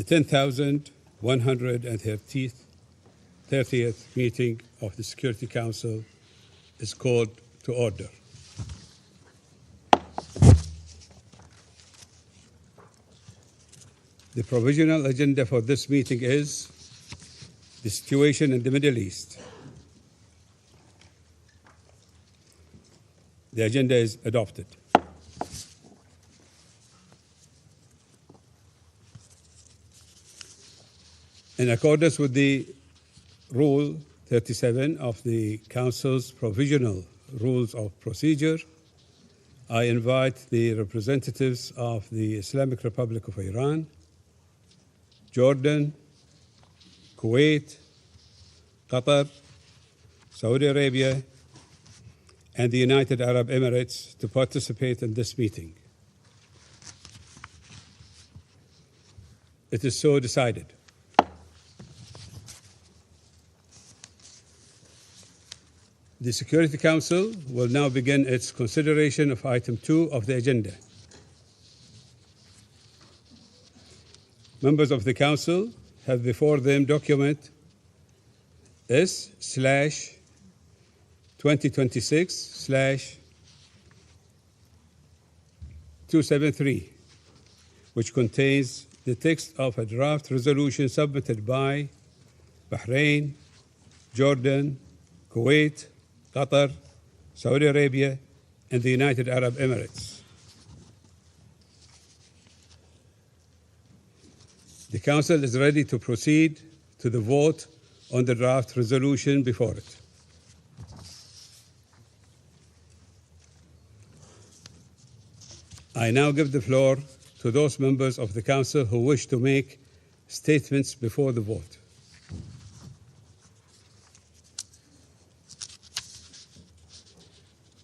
The 10,130th meeting of the Security Council is called to order. The provisional agenda for this meeting is the situation in the Middle East. The agenda is adopted. In accordance with the Rule 37 of the Council's Provisional Rules of Procedure, I invite the representatives of the Islamic Republic of Iran, Jordan, Kuwait, Qatar, Saudi Arabia, and the United Arab Emirates to participate in this meeting. It is so decided. The Security Council will now begin its consideration of item 2 of the agenda. Members of the Council have before them document S/2026/273, which contains the text of a draft resolution submitted by Bahrain, Jordan, Kuwait, Qatar, Saudi Arabia, and the United Arab Emirates. The Council is ready to proceed to the vote on the draft resolution before it. I now give the floor to those members of the Council who wish to make statements before the vote.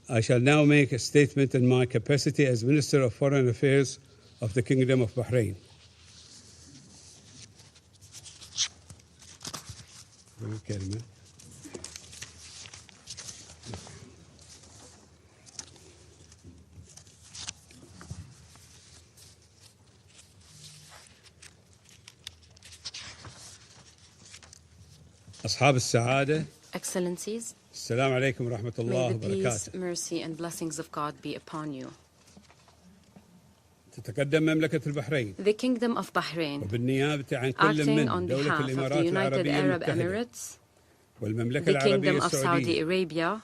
I shall now make a statement in my capacity as Minister of Foreign Affairs of the Kingdom of Bahrain. أصحاب السعادة. Excellencies, السلام عليكم ورحمة الله may the peace, وبركاته. mercy, and blessings of God be upon you. تتقدم مملكة البحرين The Kingdom of Bahrain, وبالنيابة عن كل acting من on دولة behalf of the الإمارات United العربية Arab المتحدة Emirates, والمملكة the العربية Kingdom of Saudi السعودية Arabia,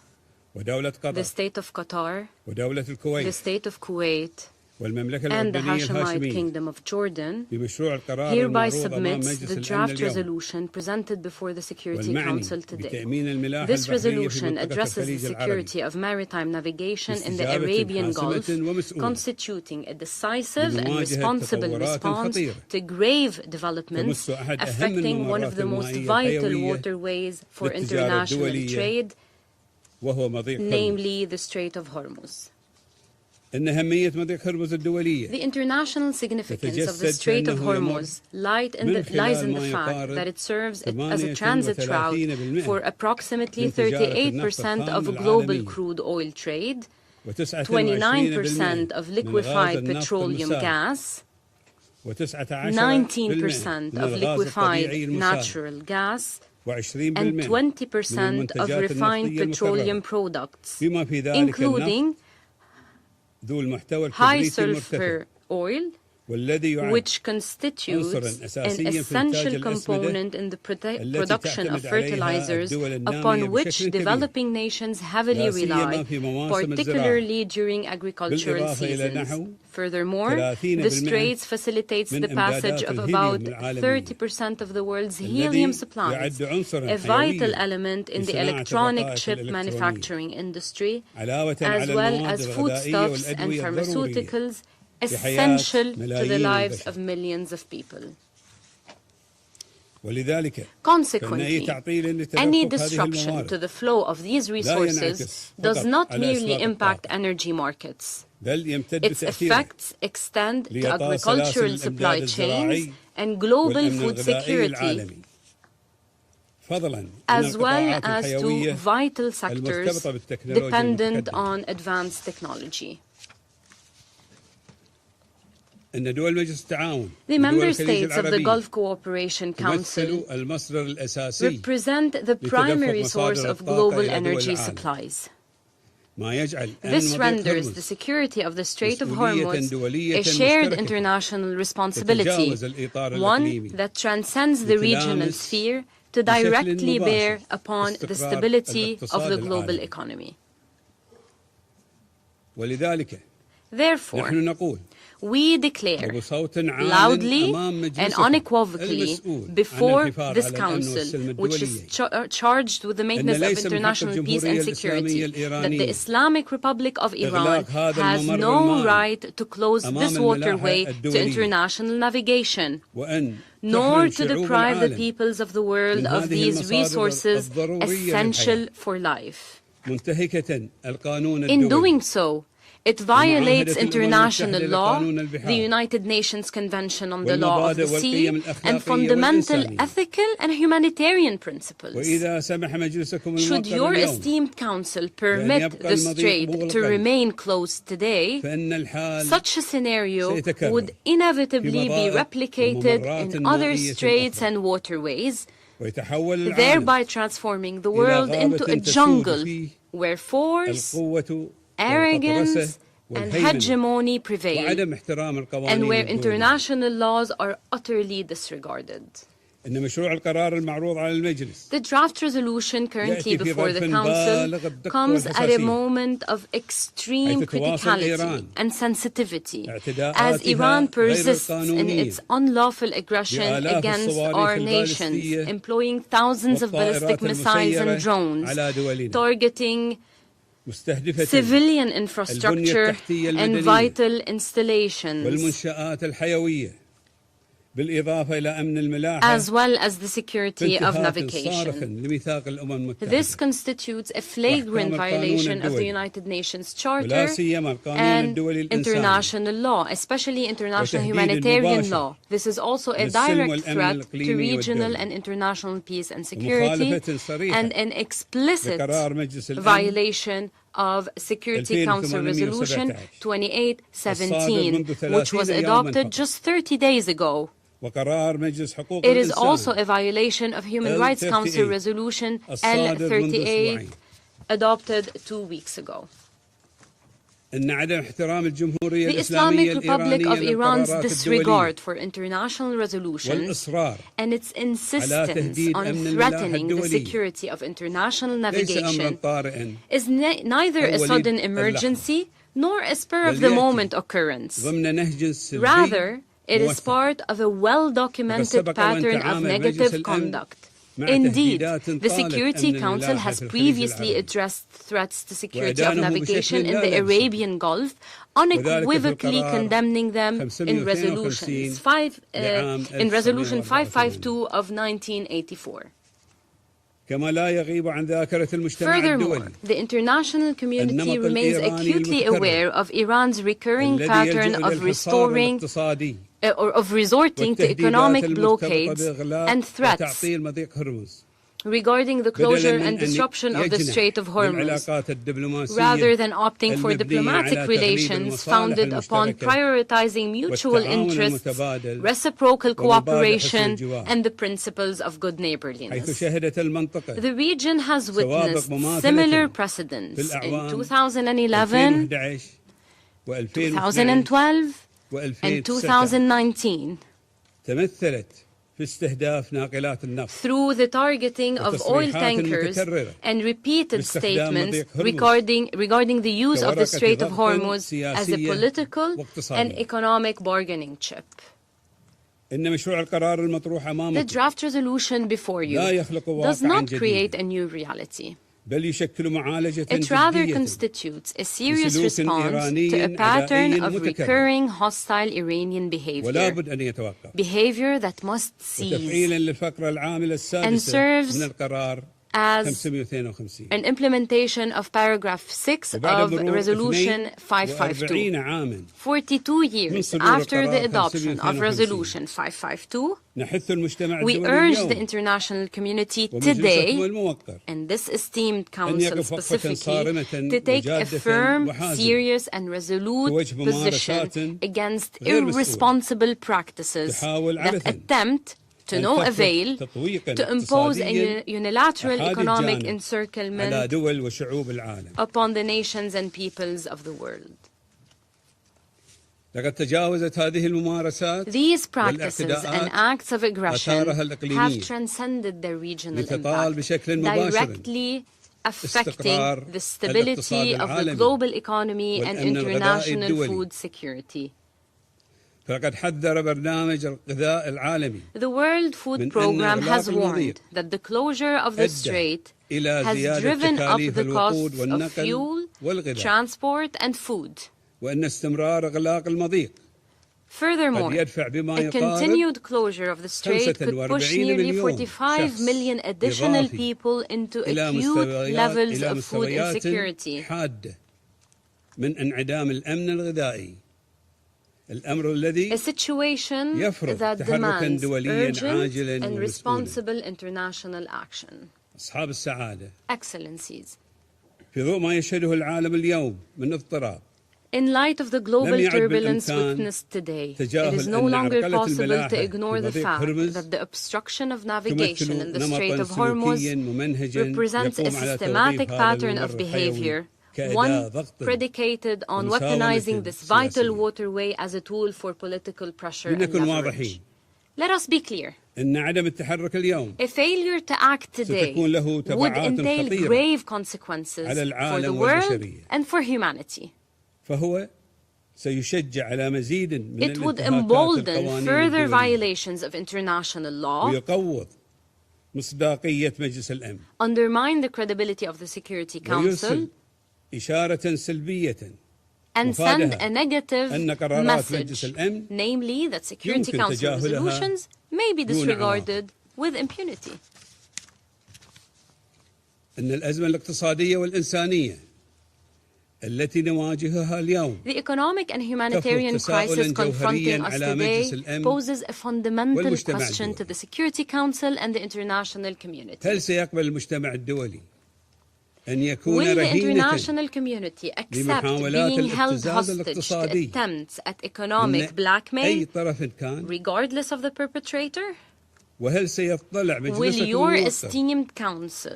ودولة the قطر State of Qatar, ودولة the الكويت State of Kuwait, والمملكة and the الأردنية Hashemite الهاشمية Kingdom of Jordan بمشروع القرار hereby المعروض أمام submits مجلس the الأمن draft اليوم resolution presented before the Security والمعني Council today. بتأمين الملاحة This البحرية في resolution منطقة addresses the الخليج العربي security of maritime navigation in the باستجابة Arabian Gulf, حاسمة ومسؤولة constituting a decisive and لمواجهة responsible تطورات response خطيرة to grave developments تمس أحد أهم affecting one of الممرات the most المائية vital الحيوية waterways for للتجارة international الدولية trade, وهو مضيق هرمز. namely the Strait of Hormuz. إن أهمية مضيق هرمز الدولية The international significance of the تتجسد Strait of بأنه Hormuz lies in من the خلال ما fact يقارب that it serves as a transit route 38% for approximately من تجارة 38% النفط of الخام global العالمية crude oil trade, و29% 29% of من liquefied غاز النفط petroleum المسال gas, و19% 19% من of الغاز liquefied الطبيعي المسال natural gas, و20% and 20% من of المنتجات refined النفطية petroleum المكررة products, بما في ذلك النفط including ذو المحتوى high الكبريتي المرتفع sulfur oil, والذي يعد which constitutes عنصراً an أساسياً في إنتاج essential الأسمدة component in the التي production of تعتمد عليها fertilizers الدول النامية upon which بشكل كبير developing nations heavily لا سيما rely, في مواسم الزراعة particularly during agricultural بالإضافة إلى seasons. نحو Furthermore, 30% the Straits facilitates من the passage إمدادات of about الهيليوم العالمية 30% of the world's الذي helium supplies, يعد عنصراً a vital حيوياً element in في the صناعة electronic الرقائق chip الإلكترونية manufacturing industry, علاوة as على well المواد as الغذائية foodstuffs and والأدوية الضرورية pharmaceuticals لحياة essential to the ملايين lives البشر. of millions of people. ولذلك Consequently, any لتدفق هذه disruption to الموارد the flow of these resources does not merely impact energy markets. بل يمتد Its تأثيره effects extend to لإعطاء agricultural سلاسل supply الإمداد chains الزراعي and global والأمن food الغذائي security, العالمي فضلاً عن as well القطاعات as to الحيوية vital sectors المرتبطة بالتكنولوجيا dependent المتقدمة. on advanced technology. أن دول مجلس التعاون The member states of the Gulf Cooperation Council المصدر الأساسي represent the primary source of global energy supplies. ما يجعل This renders the security of the Strait of Hormuz a shared international responsibility, one that transcends the regional sphere to directly bear upon the stability of the global economy. ولذلك Therefore, نحن نقول we declare loudly and unequivocally before this Council, which is charged with the maintenance of international peace and security, that the Islamic Republic of Iran has no right to close this waterway to international navigation, nor to deprive the peoples of the world of these resources essential for life. In doing so, it violates international law, the United Nations Convention on the Law of the Sea, and fundamental ethical and humanitarian principles. Should your esteemed Council permit the Strait to remain closed today, such a scenario would inevitably be replicated in other straits and waterways, thereby transforming the world into a jungle where force, arrogance, and hegemony prevail, and where international laws are utterly disregarded. The draft resolution currently before the Council comes at a moment of extreme criticality and sensitivity, as Iran persists in its unlawful aggression against our nations, employing thousands of ballistic missiles and drones, targeting civilian infrastructure and vital installations, as well as the security of navigation. This constitutes a flagrant violation of the United Nations Charter and international law, especially international humanitarian law. This is also a direct threat to regional and international peace and security, and an explicit violation of Security Council Resolution 2817, which was adopted just 30 days ago. It is also a violation of Human Rights Council Resolution L38, adopted 2 weeks ago. The Islamic Republic of Iran's disregard for international resolutions and its insistence on threatening the security of international navigation is neither a sudden emergency nor a spur-of-the-moment occurrence. Rather, it is part of a well-documented pattern of negative conduct. Indeed, the Security Council has previously addressed threats to security of navigation in the Arabian Gulf, unequivocally condemning them in Resolution 552 of 1984. Furthermore, the international community remains acutely aware of Iran's recurring pattern of resorting to economic blockades and threats regarding the closure and disruption of the Strait of Hormuz, rather than opting for diplomatic relations founded upon prioritizing mutual interests, reciprocal cooperation, and the principles of good neighborliness. The region has witnessed similar precedents in 2011, 2012, and 2019. Through the targeting of oil tankers and repeated statements regarding the use of the Strait of Hormuz as a political and economic bargaining chip. The draft resolution before you does not create a new reality. It rather constitutes a serious response to a pattern of recurring hostile Iranian behavior that must cease and serves as an implementation of paragraph 6 of Resolution 552. 42 years after the adoption of Resolution 552, we urge the international community today, and this esteemed council specifically, to take a firm, serious and resolute position against irresponsible practices that attempt to no avail to impose a unilateral economic encirclement upon the nations and peoples of the world. These practices and acts of aggression have transcended their regional impact, directly affecting the stability of the global economy and international food security. The World Food Programme has warned that the closure of the strait has driven up the costs of fuel, transport and food. Furthermore, a continued closure of the strait could push nearly 45 million additional people into acute levels of food insecurity. A situation that demands urgent and responsible international action. Excellencies, in light of the global turbulence witnessed today, it is no longer possible to ignore the fact that the obstruction of navigation in the Strait of Hormuz represents a systematic pattern of behavior, one predicated on weaponizing this vital waterway as a tool for political pressure and leverage. Let us be clear. A failure to act today would entail grave consequences for the world and for humanity. It would embolden further violations of international law, undermine the credibility of the Security Council, and send a negative message, namely that Security Council resolutions may be disregarded with impunity. The economic and humanitarian crisis confronting us today poses a fundamental question to the Security Council and the international community. Will the international community accept being held hostage to attempts at economic blackmail, regardless of the perpetrator? Will your esteemed council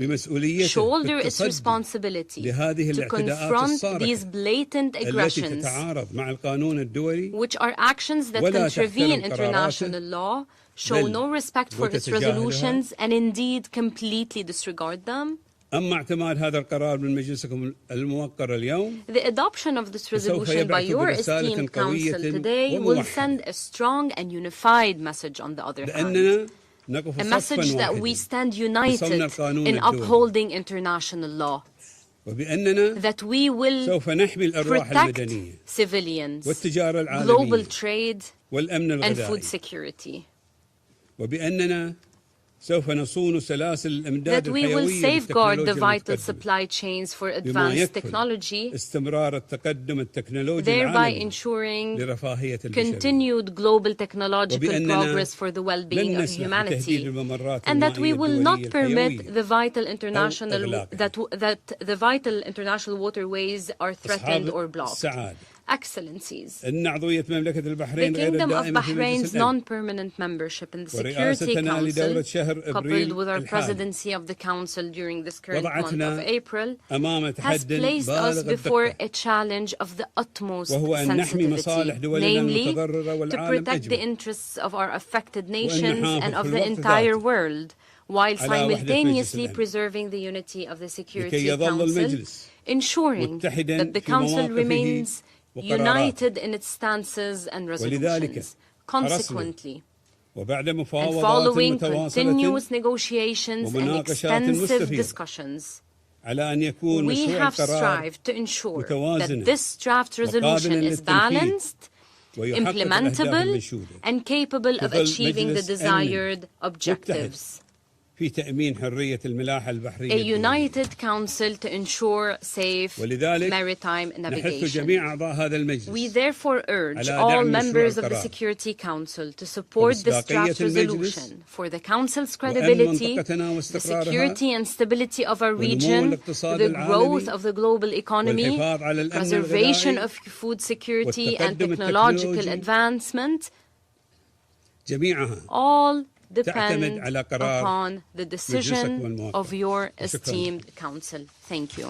shoulder its responsibility to confront these blatant aggressions, which are actions that contravene international law, show no respect for its resolutions, and indeed completely disregard them? The adoption of this resolution by your esteemed council today will send a strong and unified message on the other hand. A message that we stand united in upholding international law, that we will protect civilians, global trade, and food security, that we will safeguard the vital supply chains for advanced technology, thereby ensuring continued global technological progress for the well-being of humanity, and that we will not permit the vital international waterways are threatened or blocked. Excellencies, the Kingdom of Bahrain's non-permanent membership in the Security Council, coupled with our presidency of the Council during this current month of April, has placed us before a challenge of the utmost sensitivity, namely to protect the interests of our affected nations and of the entire world, while simultaneously preserving the unity of the Security Council, ensuring that the Council remains united in its stances and resolutions. Consequently, and following continuous negotiations and extensive discussions, we have strived to ensure that this draft resolution is balanced, implementable, and capable of achieving the desired objectives. في تأمين حرية الملاحة البحرية. A united council to ensure safe maritime navigation. جميع أعضاء هذا المجلس. We therefore urge all members of the Security Council to support this draft resolution for the Council's credibility, the security and stability of our region, the growth of the global economy, preservation of food security and technological advancement. All depend upon the decision of your esteemed Council. Thank you.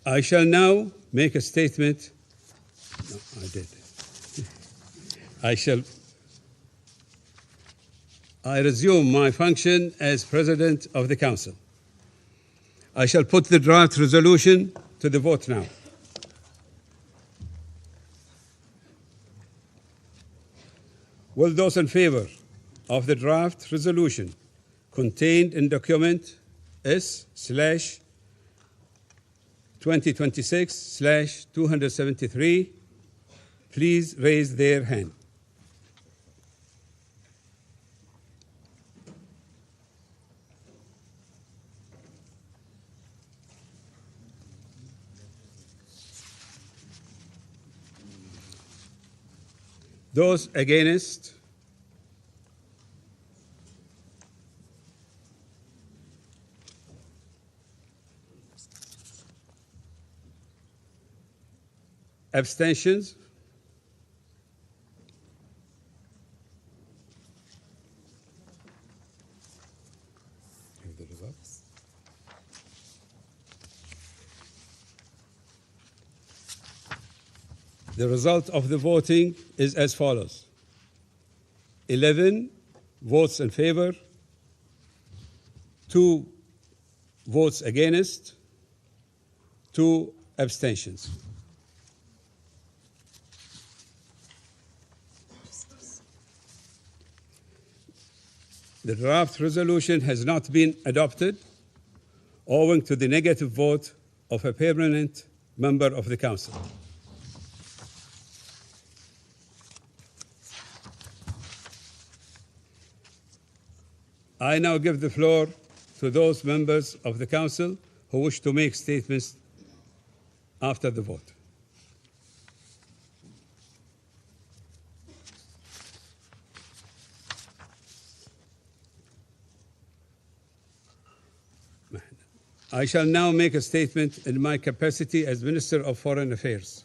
I shall now make a statement. No, I did. I resume my function as President of the Council. I shall put the draft resolution to the vote now. Will those in favor of the draft resolution contained in document S/2026/273 please raise their hand. Those against? Abstentions? Give the results. The result of the voting is as follows. 11 votes in favor, 2 votes against, 2 abstentions. The draft resolution has not been adopted owing to the negative vote of a permanent member of the Council. I now give the floor to those members of the Council who wish to make statements after the vote. I shall now make a statement in my capacity as Minister of Foreign Affairs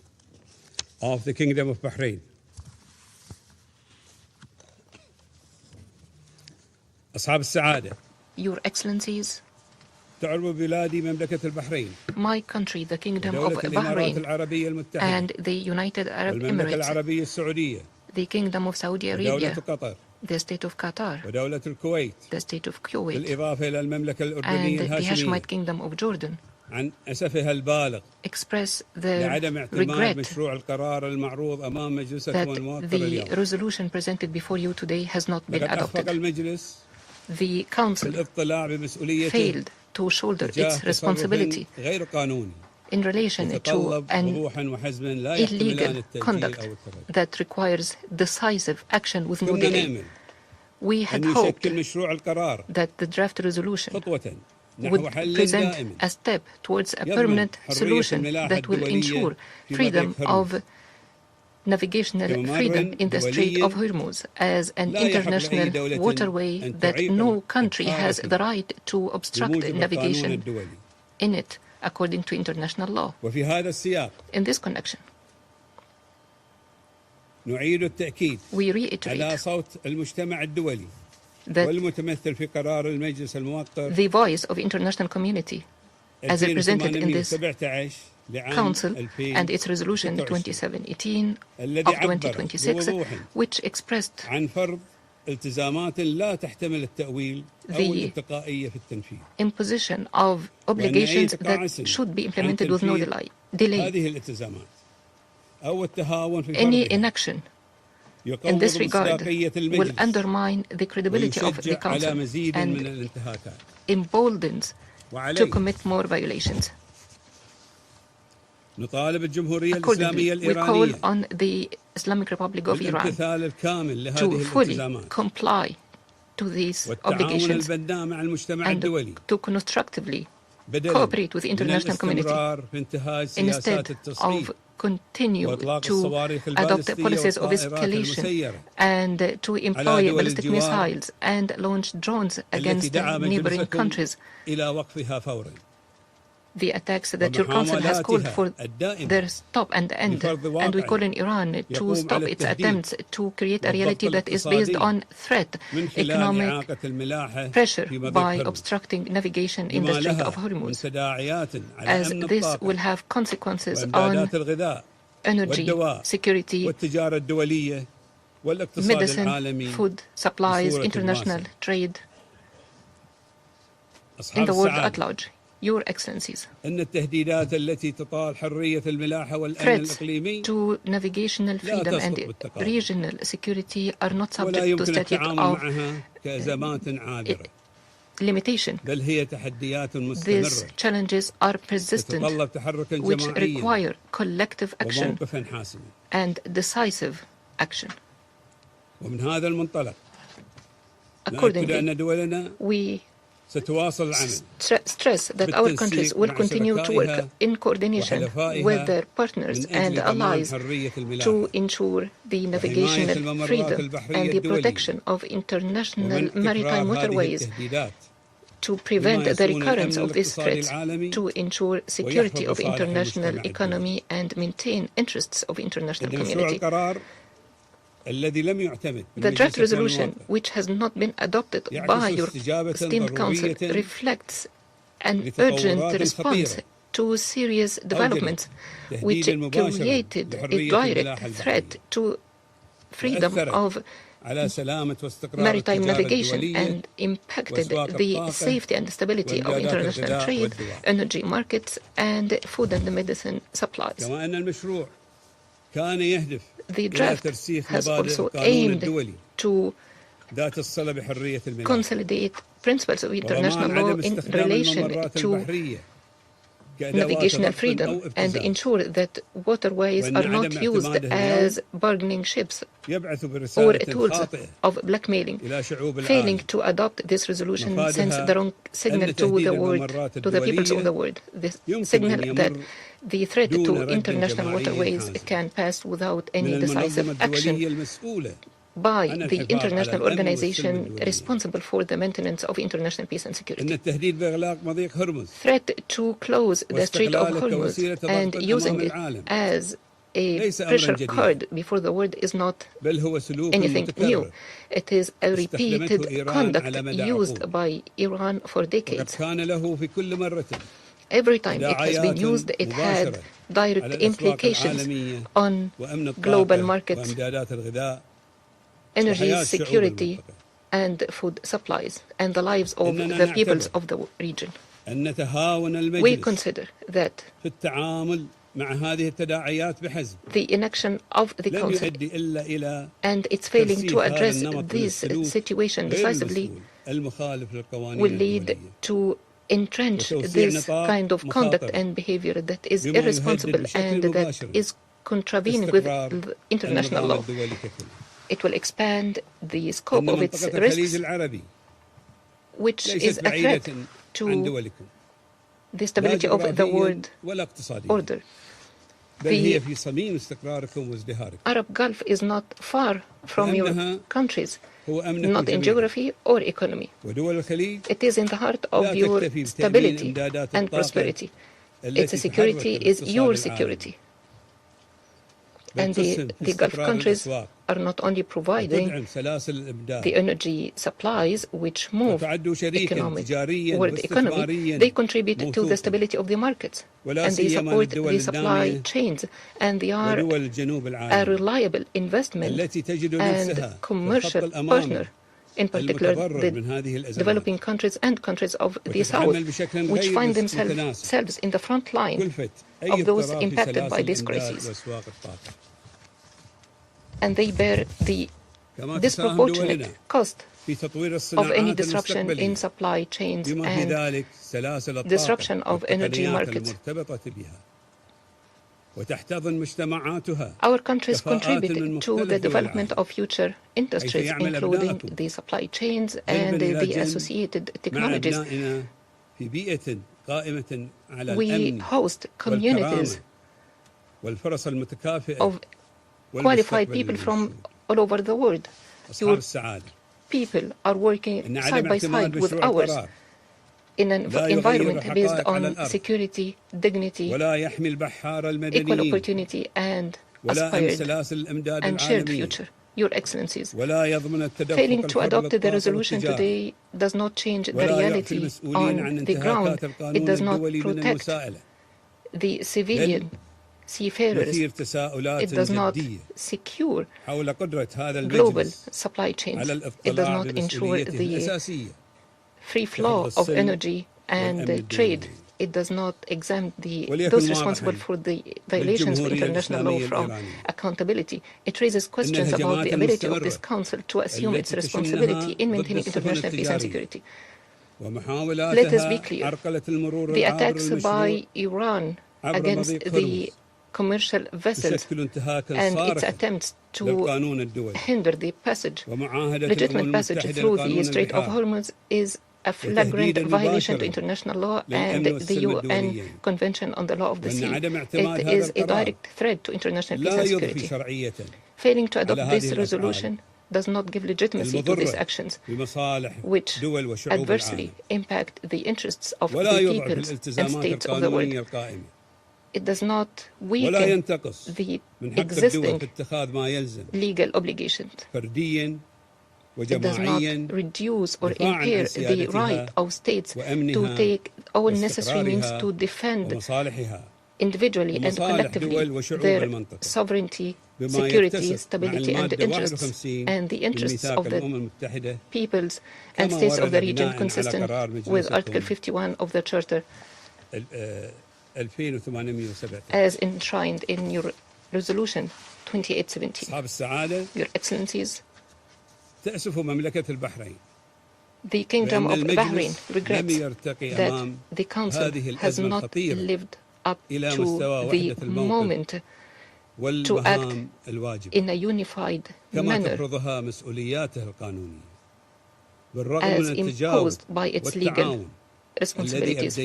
of the Kingdom of Bahrain. أصحاب السعادة. Your Excellencies, تعرب بلادي مملكة البحرين. My country, the Kingdom of Bahrain, and the United Arab والمملكة العربية Emirates, السعودية. the Kingdom of Saudi Arabia, ودولة قطر. the State of Qatar, ودولة الكويت. the State of Kuwait, بالإضافة إلى المملكة الأردنية and the الهاشمية. Hashemite Kingdom of Jordan عن أسفها البالغ express their لعدم اعتماد regret مشروع القرار المعروض أمام مجلسكم that الموقر the اليوم. resolution presented before you today has not been لقد أخفق adopted. المجلس The Council بالاطلاع بمسؤوليته failed to shoulder تجاه its responsibility تصرف غير قانوني in relation to يتطلب an وضوحا وحزما لا يحتملان illegal التأجيل conduct أو التردد. that requires decisive action with no كنا delay. نأمل We had أن hoped يشكل مشروع القرار that the draft resolution خطوة نحو would حل present دائم a step towards a يضمن permanent حرية solution الملاحة that will الدولية ensure في freedom مضيق هرمز. of navigational كممر freedom in the Strait دولي of Hormuz as an لا يحق لأي international دولة waterway أن that تعيق no country has الحارة the right to obstruct بموجب القانون navigation الدولي. in it according to international law. وفي هذا السياق In this connection, نعيد التأكيد we على reiterate صوت المجتمع الدولي that والمتمثل في قرار المجلس الموقر the voice of international community as represented in this 2017 لعام Council and its resolution 2017 of 2026, which expressed عن فرض التزامات لا تحتمل التأويل أو the الانتقائية في التنفيذ. imposition of obligations that should be implemented with no delay. هذه الالتزامات أو التهاون في Any فرضها inaction in this regard will undermine the credibility of the ويشجع على Council مزيد من and الانتهاكات. emboldens to وعليه commit more violations. Accordingly, we call on the Islamic Republic of Iran to fully comply to these obligations and to constructively cooperate with the international community instead of continue to adopt policies of escalation and to employ ballistic missiles and launch drones against neighboring countries. The attacks that your council has called for their stop and end, and we call on Iran to stop its attempts to create a reality that is based on threat, economic pressure by obstructing navigation in the Strait of Hormuz, as this will have consequences on energy security, medicine, food supplies, international trade in the world at large. Your Excellencies, threats to navigational freedom and regional security are not subject to statute of limitation. These challenges are persistent, which require collective action and decisive action. Accordingly, we stress that our countries will continue to work in coordination with their partners and allies to ensure the navigational freedom and the protection of international maritime waterways, to prevent the recurrence of these threats, to ensure security of international economy and maintain interests of international community. The draft resolution, which has not been adopted by your esteemed Council, reflects an urgent response to serious developments which created a direct threat to freedom of maritime navigation and impacted the safety and stability of international trade, energy markets, and food and medicine supplies. The draft has also aimed to consolidate principles of international law in relation to navigational freedom and ensure that waterways are not used as bargaining ships or tools of blackmailing. Failing to adopt this resolution sends the wrong signal to the world, to the peoples of the world. The signal that the threat to international waterways can pass without any decisive action by the international organization responsible for the maintenance of international peace and security. Threat to close the Strait of Hormuz and using it as a pressure card before the world is not anything new. It is a repeated conduct used by Iran for decades. Every time it has been used, it had direct implications on global markets, energy security, and food supplies, and the lives of the peoples of the region. We consider that the inaction of the Council and its failing to address this situation decisively will lead to entrench this kind of conduct and behavior that is irresponsible and that is contravening with international law. It will expand the scope of its risks, which is a threat to the stability of the world order. The Arab Gulf is not far from your countries, not in geography or economy. It is in the heart of your stability and prosperity. Its security is your security. And the Gulf countries are not only providing the energy supplies which move world economy, they contribute to the stability of the markets, and they support the supply chains, and they are a reliable investment and commercial partner, in particular the developing countries and countries of the South, which find themselves in the front line of those impacted by this crisis. And they bear the disproportionate cost of any disruption in supply chains and disruption of energy markets. Our countries contribute to the development of future industries, including the supply chains and the associated technologies. We host communities of qualified people from all over the world. Your people are working side by side with ours in an environment based on security, dignity, equal opportunity, and aspired and shared future. Your Excellencies, failing to adopt the resolution today does not change the reality on the ground. It does not protect the civilian seafarers. It does not secure global supply chains. It does not ensure the free flow of energy and trade. It does not exempt those responsible for the violations of international law from accountability. It raises questions about the ability of this Council to assume its responsibility in maintaining international peace and security. Let us be clear. The attacks by Iran against the commercial vessels and its attempts to hinder the legitimate passage through the Strait of Hormuz is a flagrant violation to international law and the UN Convention on the Law of the Sea. It is a direct threat to international peace and security. Failing to adopt this resolution does not give legitimacy to these actions, which adversely impact the interests of the peoples and states of the world. It does not weaken the existing legal obligations. It does not reduce or impair the right of states to take all necessary means to defend individually and collectively their sovereignty, security, stability, and interests, and the interests of the peoples and states of the region consistent with Article 51 of the Charter as enshrined in your Resolution 2817. Your Excellencies, the Kingdom of Bahrain regrets that the Council has not lived up to the moment to act in a unified manner as imposed by its legal responsibilities,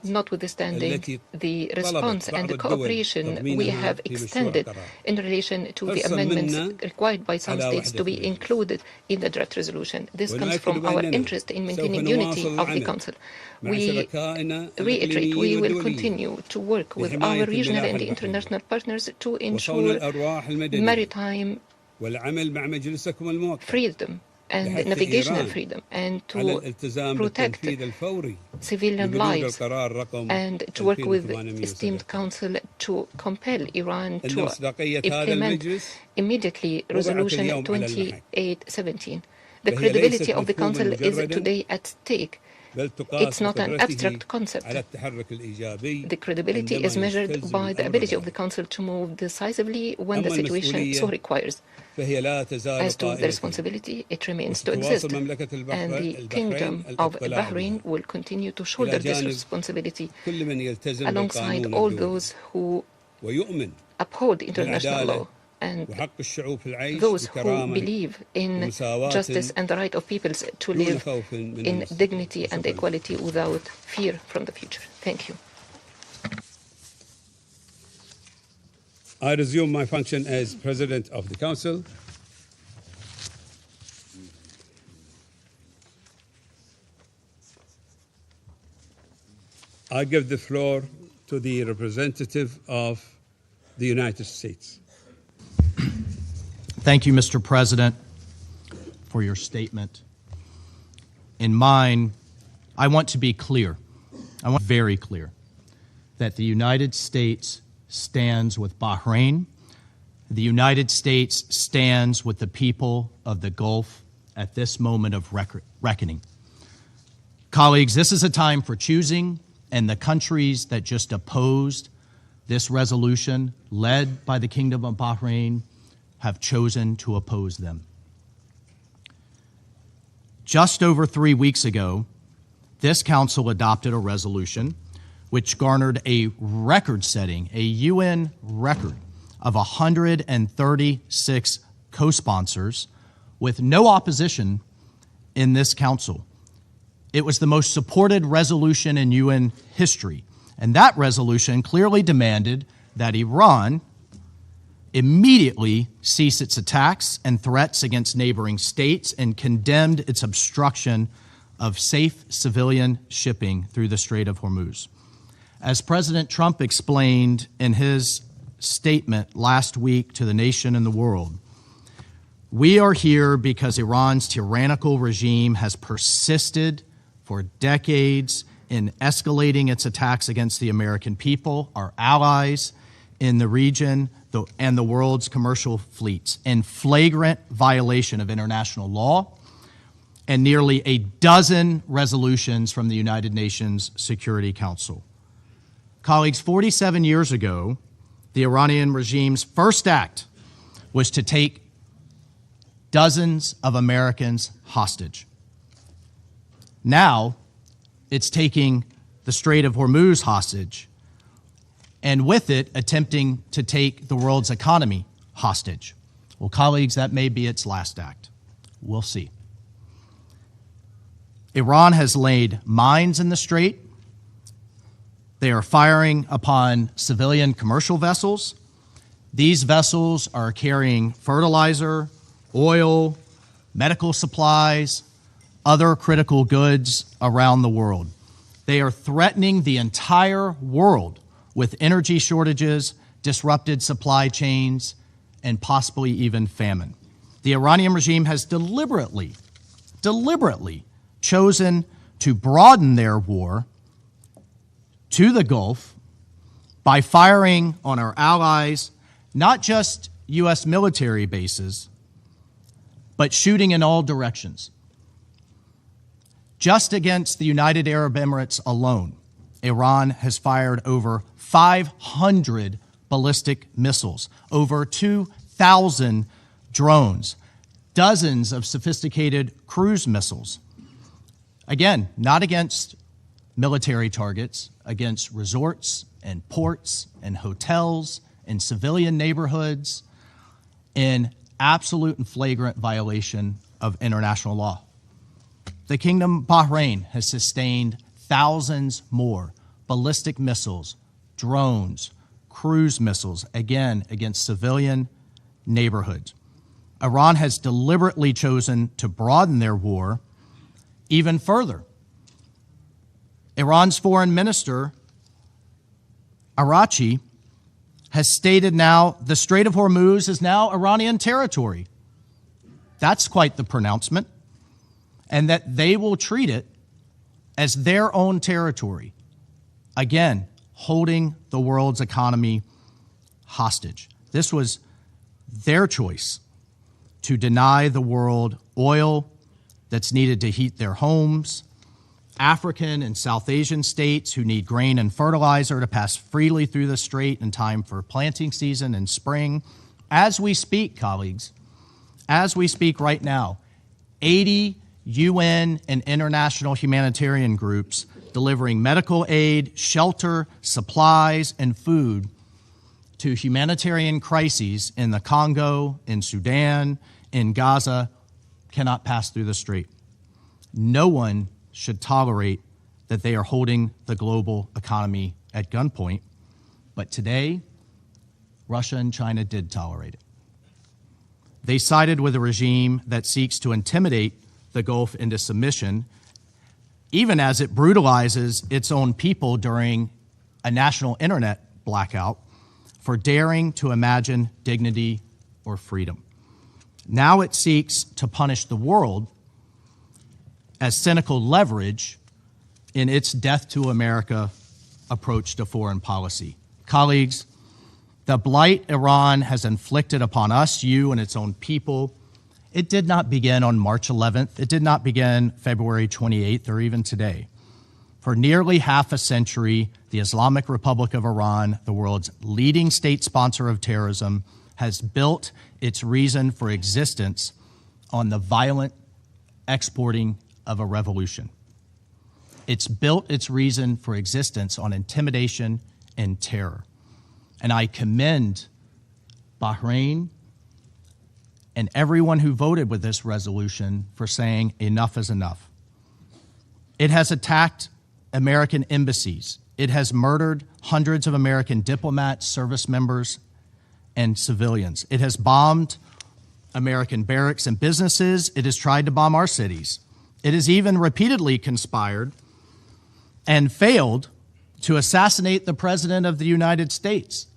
notwithstanding the response and the cooperation we have extended in relation to the amendments required by some states to be included in the draft resolution. This comes from our interest in maintaining unity of the Council. We reiterate we will continue to work with our regional and international partners to ensure maritime freedom and navigational freedom, and to protect civilian lives, and to work with the esteemed Council to compel Iran to implement immediately Resolution 2817. The credibility of the Council is today at stake. It's not an abstract concept. The credibility is measured by the ability of the Council to move decisively when the situation so requires. As to the responsibility, it remains to exist, and the Kingdom of Bahrain will continue to shoulder this responsibility alongside all those who uphold international law and those who believe in justice and the right of peoples to live in dignity and equality without fear from the future. Thank you. I resume my function as President of the Council. I give the floor to the representative of the United States. Thank you, Mr. President, for your statement. In mine, I want to be clear. I want very clear that the United States stands with Bahrain. The United States stands with the people of the Gulf at this moment of reckoning. Colleagues, this is a time for choosing, and the countries that just opposed this resolution, led by the Kingdom of Bahrain, have chosen to oppose them. Just over 3 weeks ago, this Council adopted a resolution which garnered a record-setting, a UN record of 136 co-sponsors with no opposition in this council. It was the most supported resolution in UN history, and that resolution clearly demanded that Iran immediately cease its attacks and threats against neighboring states and condemned its obstruction of safe civilian shipping through the Strait of Hormuz. As President Trump explained in his statement last week to the nation and the world, we are here because Iran's tyrannical regime has persisted for decades in escalating its attacks against the American people, our allies in the region, and the world's commercial fleets, in flagrant violation of international law and nearly a dozen resolutions from the United Nations Security Council. Colleagues, 47 years ago, the Iranian regime's first act was to take dozens of Americans hostage. Now, it's taking the Strait of Hormuz hostage, and with it, attempting to take the world's economy hostage. Well, colleagues, that may be its last act. We'll see. Iran has laid mines in the strait. They are firing upon civilian commercial vessels. These vessels are carrying fertilizer, oil, medical supplies, other critical goods around the world. They are threatening the entire world with energy shortages, disrupted supply chains, and possibly even famine. The Iranian regime has deliberately chosen to broaden their war to the Gulf by firing on our allies, not just U.S. military bases, but shooting in all directions. Just against the United Arab Emirates alone, Iran has fired over 500 ballistic missiles, over 2,000 drones, dozens of sophisticated cruise missiles. Again, not against military targets, against resorts and ports and hotels and civilian neighborhoods in absolute and flagrant violation of international law. The Kingdom of Bahrain has sustained thousands more ballistic missiles, drones, cruise missiles, again, against civilian neighborhoods. Iran has deliberately chosen to broaden their war even further. Iran's foreign minister, Araghchi, has stated now the Strait of Hormuz is now Iranian territory. That's quite the pronouncement. And that they will treat it as their own territory. Again, holding the world's economy hostage. This was their choice to deny the world oil that's needed to heat their homes, African and South Asian states who need grain and fertilizer to pass freely through the strait in time for planting season in spring. As we speak, colleagues, as we speak right now, 80 UN and international humanitarian groups delivering medical aid, shelter, supplies, and food to humanitarian crises in the Congo, in Sudan, in Gaza, cannot pass through the strait. No one should tolerate that they are holding the global economy at gunpoint. But today, Russia and China did tolerate it. They sided with a regime that seeks to intimidate the Gulf into submission, even as it brutalizes its own people during a national internet blackout for daring to imagine dignity or freedom. Now it seeks to punish the world as cynical leverage in its death to America approach to foreign policy. Colleagues, the blight Iran has inflicted upon us, you, and its own people, it did not begin on March 11th. It did not begin February 28th or even today. For nearly half a century, the Islamic Republic of Iran, the world's leading state sponsor of terrorism, has built its reason for existence on the violent exporting of a revolution. It's built its reason for existence on intimidation and terror. And I commend Bahrain and everyone who voted with this resolution for saying enough is enough. It has attacked American embassies. It has murdered hundreds of American diplomats, service members, and civilians. It has bombed American barracks and businesses. It has tried to bomb our cities. It has even repeatedly conspired and failed to assassinate the President of the United States.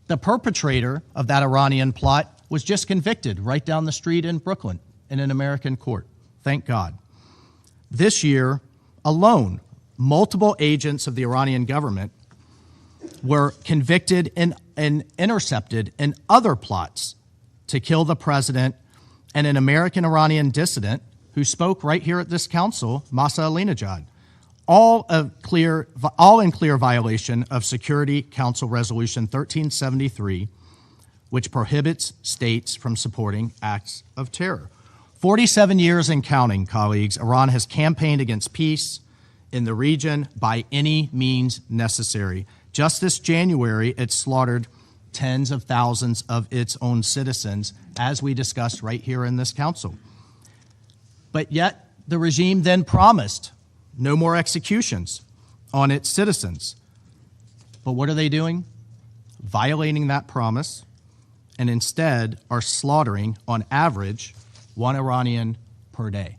The perpetrator of that Iranian plot was just convicted right down the street in Brooklyn in an American court. Thank God. This year alone, multiple agents of the Iranian government were convicted and intercepted in other plots to kill the president and an American-Iranian dissident who spoke right here at this council, Masa Ahmadinejad, all in clear violation of Security Council Resolution 1373, which prohibits states from supporting acts of terror. 47 years and counting, colleagues, Iran has campaigned against peace in the region by any means necessary. Just this January, it slaughtered tens of thousands of its own citizens, as we discussed right here in this council. But yet, the regime then promised no more executions on its citizens. But what are they doing? Violating that promise, and instead are slaughtering, on average, one Iranian per day.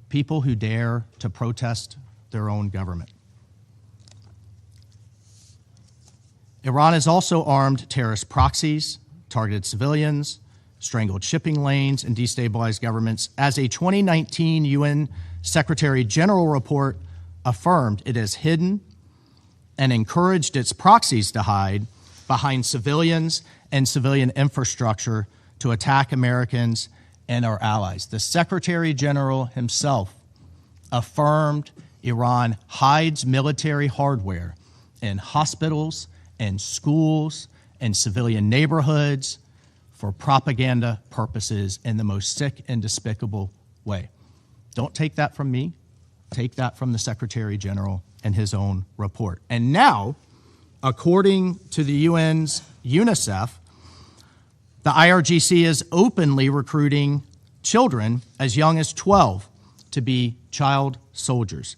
People who dare to protest their own government. Iran has also armed terrorist proxies, targeted civilians, strangled shipping lanes, and destabilized governments. As a 2019 UN Secretary General report affirmed, it has hidden and encouraged its proxies to hide behind civilians and civilian infrastructure to attack Americans and our allies. The Secretary General himself affirmed Iran hides military hardware in hospitals and schools and civilian neighborhoods for propaganda purposes in the most sick and despicable way. Don't take that from me. Take that from the Secretary General and his own report. And now, according to the UN's UNICEF, the IRGC is openly recruiting children as young as 12 to be child soldiers.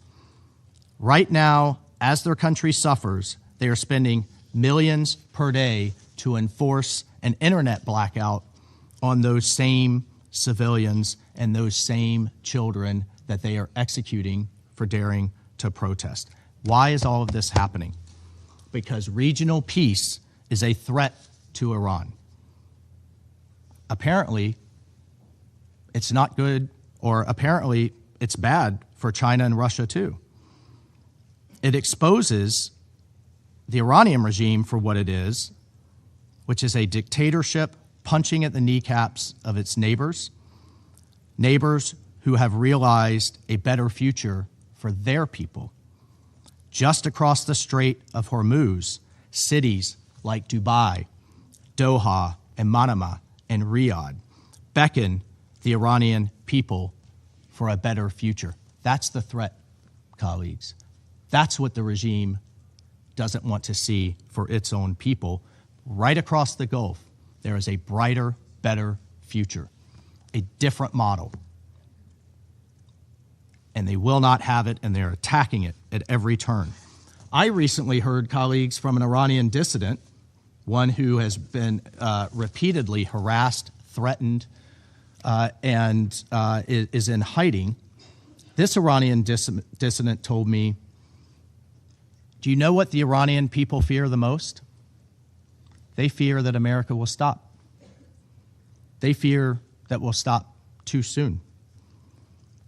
Right now, as their country suffers, they are spending millions per day to enforce an internet blackout on those same civilians and those same children that they are executing for daring to protest. Why is all of this happening? Because regional peace is a threat to Iran. Apparently, it's not good, or apparently it's bad for China and Russia too. It exposes the Iranian regime for what it is, which is a dictatorship punching at the kneecaps of its neighbors who have realized a better future for their people. Just across the Strait of Hormuz, cities like Dubai, Doha, and Panama, and Riyadh beckon the Iranian people for a better future. That's the threat, colleagues. That's what the regime doesn't want to see for its own people. Right across the Gulf, there is a brighter, better future, a different model. And they will not have it, and they're attacking it at every turn. I recently heard, colleagues, from an Iranian dissident, one who has been repeatedly harassed, threatened, and is in hiding. This Iranian dissident told me, do you know what the Iranian people fear the most? They fear that America will stop. They fear that we'll stop too soon.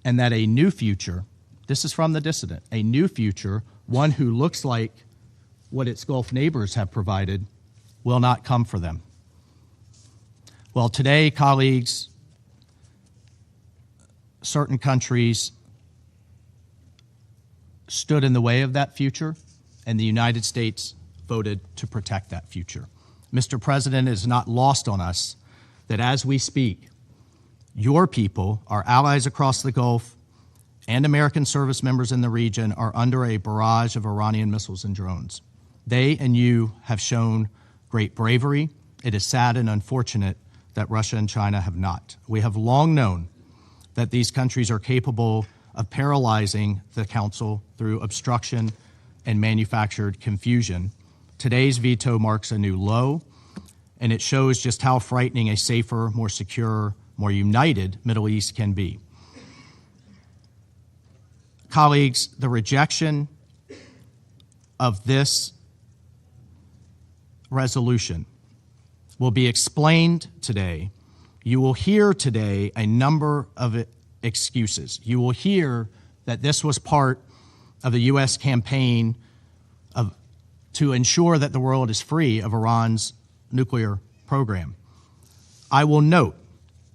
And that a new future, this is from the dissident, a new future, one who looks like what its Gulf neighbors have provided, will not come for them. Well, today, colleagues, certain countries stood in the way of that future, and the United States voted to protect that future. Mr. President, it is not lost on us that as we speak, your people, our allies across the Gulf, and American service members in the region are under a barrage of Iranian missiles and drones. They and you have shown great bravery. It is sad and unfortunate that Russia and China have not. We have long known that these countries are capable of paralyzing the Council through obstruction and manufactured confusion. Today's veto marks a new low, and it shows just how frightening a safer, more secure, more united Middle East can be. Colleagues, the rejection of this resolution will be explained today. You will hear today a number of excuses. You will hear that this was part of the U.S. campaign to ensure that the world is free of Iran's nuclear program. I will note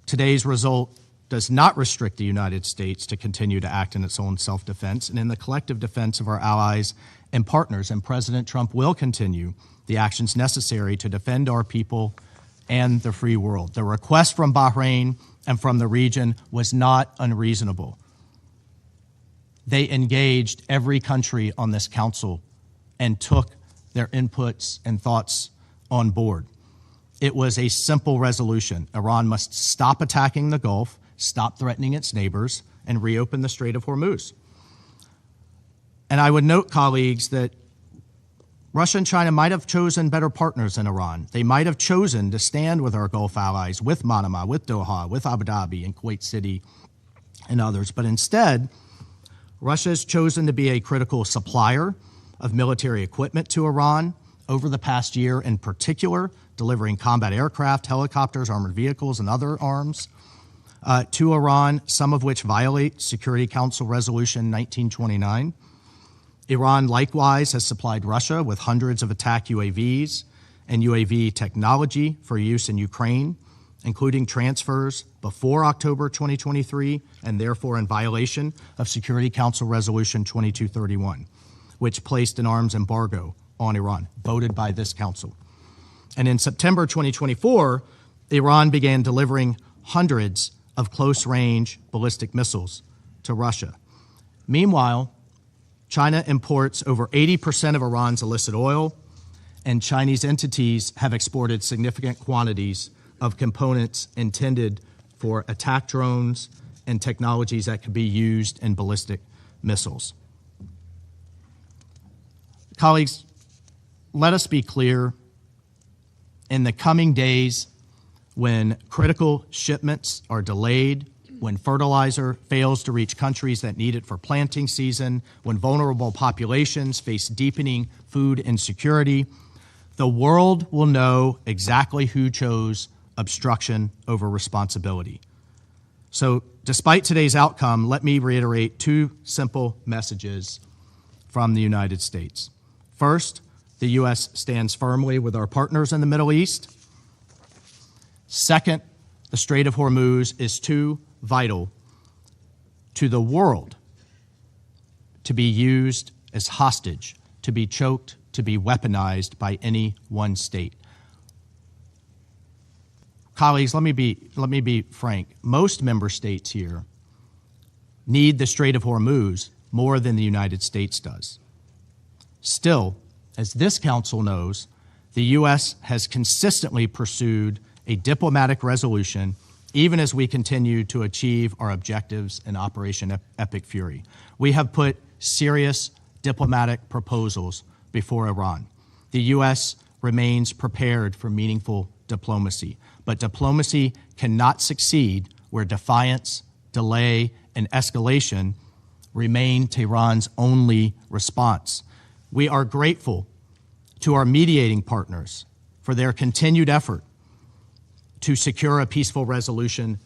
today's result does not restrict the United States to continue to act in its own self-defense and in the collective defense of our allies and partners, and President Trump will continue the actions necessary to defend our people and the free world. The request from Bahrain and from the region was not unreasonable. They engaged every country on this council and took their inputs and thoughts on board. It was a simple resolution. Iran must stop attacking the Gulf, stop threatening its neighbors, and reopen the Strait of Hormuz. And I would note, colleagues, that Russia and China might have chosen better partners than Iran. They might have chosen to stand with our Gulf allies, with Panama, with Doha, with Abu Dhabi and Kuwait City and others. But instead, Russia has chosen to be a critical supplier of military equipment to Iran over the past year, in particular, delivering combat aircraft, helicopters, armored vehicles, and other arms to Iran, some of which violate Security Council Resolution 1929. Iran likewise has supplied Russia with hundreds of attack UAVs and UAV technology for use in Ukraine, including transfers before October 2023 and therefore in violation of Security Council Resolution 2231, which placed an arms embargo on Iran, voted by this council. And in September 2024, Iran began delivering hundreds of close-range ballistic missiles to Russia. Meanwhile, China imports over 80% of Iran's illicit oil, and Chinese entities have exported significant quantities of components intended for attack drones and technologies that could be used in ballistic missiles. Colleagues, let us be clear. In the coming days, when critical shipments are delayed, when fertilizer fails to reach countries that need it for planting season, when vulnerable populations face deepening food insecurity, the world will know exactly who chose obstruction over responsibility. So, despite today's outcome, let me reiterate two simple messages from the United States. First, the U.S. stands firmly with our partners in the Middle East. Second, the Strait of Hormuz is too vital to the world to be used as hostage, to be choked, to be weaponized by any one state. Colleagues, let me be frank. Most member states here need the Strait of Hormuz more than the United States does. Still, as this council knows, the U.S. has consistently pursued a diplomatic resolution even as we continue to achieve our objectives in Operation Epic Fury. We have put serious diplomatic proposals before Iran. The U.S. remains prepared for meaningful diplomacy, but diplomacy cannot succeed where defiance, delay, and escalation remain Tehran's only response. We are grateful to our mediating partners for their continued effort to secure a peaceful resolution,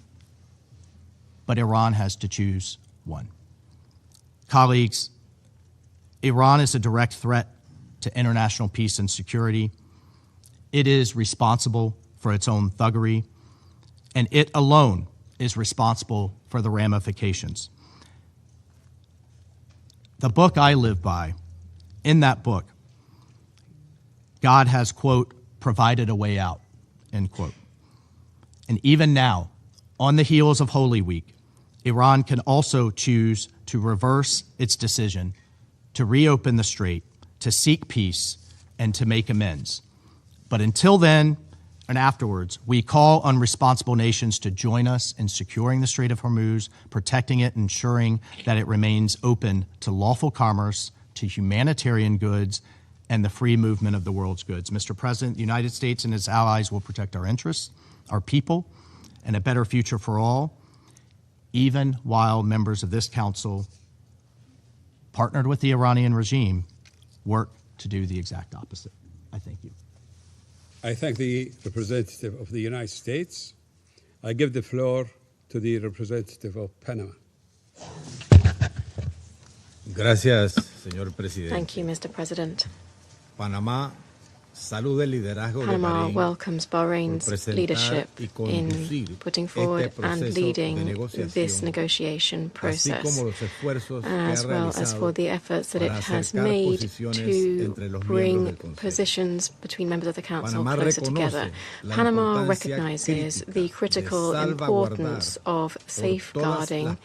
but Iran has to choose one. Colleagues, Iran is a direct threat to international peace and security. It is responsible for its own thuggery, and it alone is responsible for the ramifications. The book I live by, in that book, God has, quote, provided a way out, end quote. And even now, on the heels of Holy Week, Iran can also choose to reverse its decision to reopen the strait, to seek peace, and to make amends. But until then and afterwards, we call on responsible nations to join us in securing the Strait of Hormuz, protecting it, ensuring that it remains open to lawful commerce, to humanitarian goods, and the free movement of the world's goods. Mr. President, the United States and its allies will protect our interests, our people, and a better future for all, even while members of this council, partnered with the Iranian regime, work to do the exact opposite. I thank you. I thank the representative of the United States. I give the floor to the representative of Panama. Gracias, señor presidente. Thank you, Mr. President. Panama welcomes Bahrain's leadership in putting forward and leading this negotiation process, as well as for the efforts that it has made to bring positions between members of the Council closer together. Panama recognizes the critical importance of safeguarding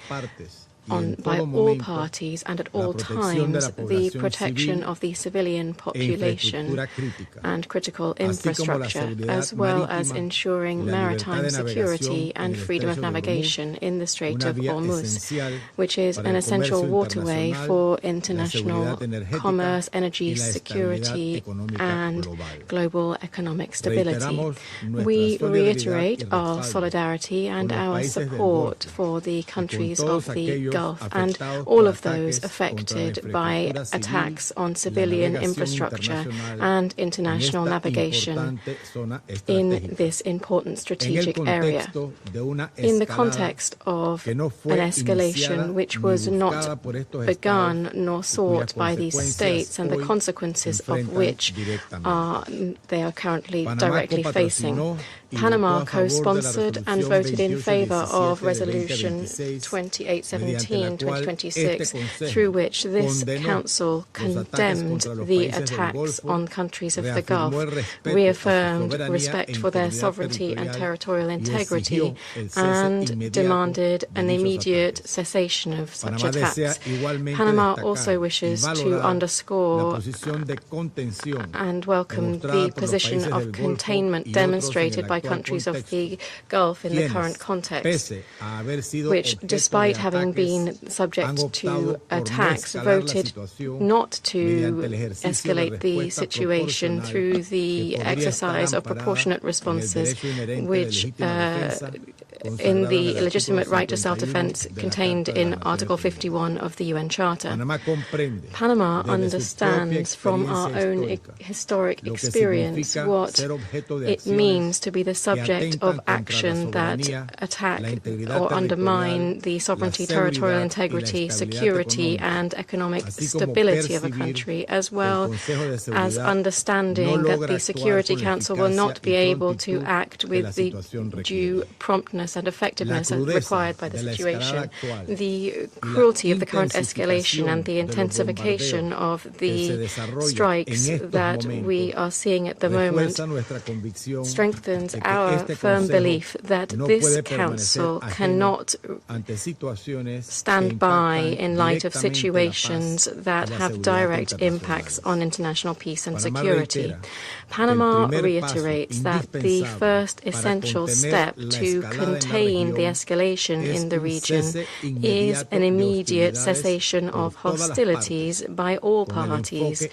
by all parties and at all times the protection of the civilian population and critical infrastructure, as well as ensuring maritime security and freedom of navigation in the Strait of Hormuz, which is an essential waterway for international commerce, energy security, and global economic stability. We reiterate our solidarity and our support for the countries of the Gulf and all of those affected by attacks on civilian infrastructure and international navigation in this important strategic area. In the context of an escalation which was not begun nor sought by these states and the consequences of which they are currently directly facing. Panama co-sponsored and voted in favor of Resolution 2817/2026, through which this Council condemned the attacks on countries of the Gulf, reaffirmed respect for their sovereignty and territorial integrity, and demanded an immediate cessation of such attacks. Panama also wishes to underscore and welcome the position of containment demonstrated by countries of the Gulf in the current context, which, despite having been subject to attacks, voted not to escalate the situation through the exercise of proportionate responses, which in the legitimate right to self-defense contained in Article 51 of the UN Charter. Panama understands from our own historic experience what it means to be the subject of action that attack or undermine the sovereignty, territorial integrity, security, and economic stability of a country, as well as understanding that the Security Council will not be able to act with the due promptness and effectiveness required by the situation. The cruelty of the current escalation and the intensification of the strikes that we are seeing at the moment strengthens our firm belief that this Council cannot stand by in light of situations that have direct impacts on international peace and security. Panama reiterates that the first essential step to contain the escalation in the region is an immediate cessation of hostilities by all parties,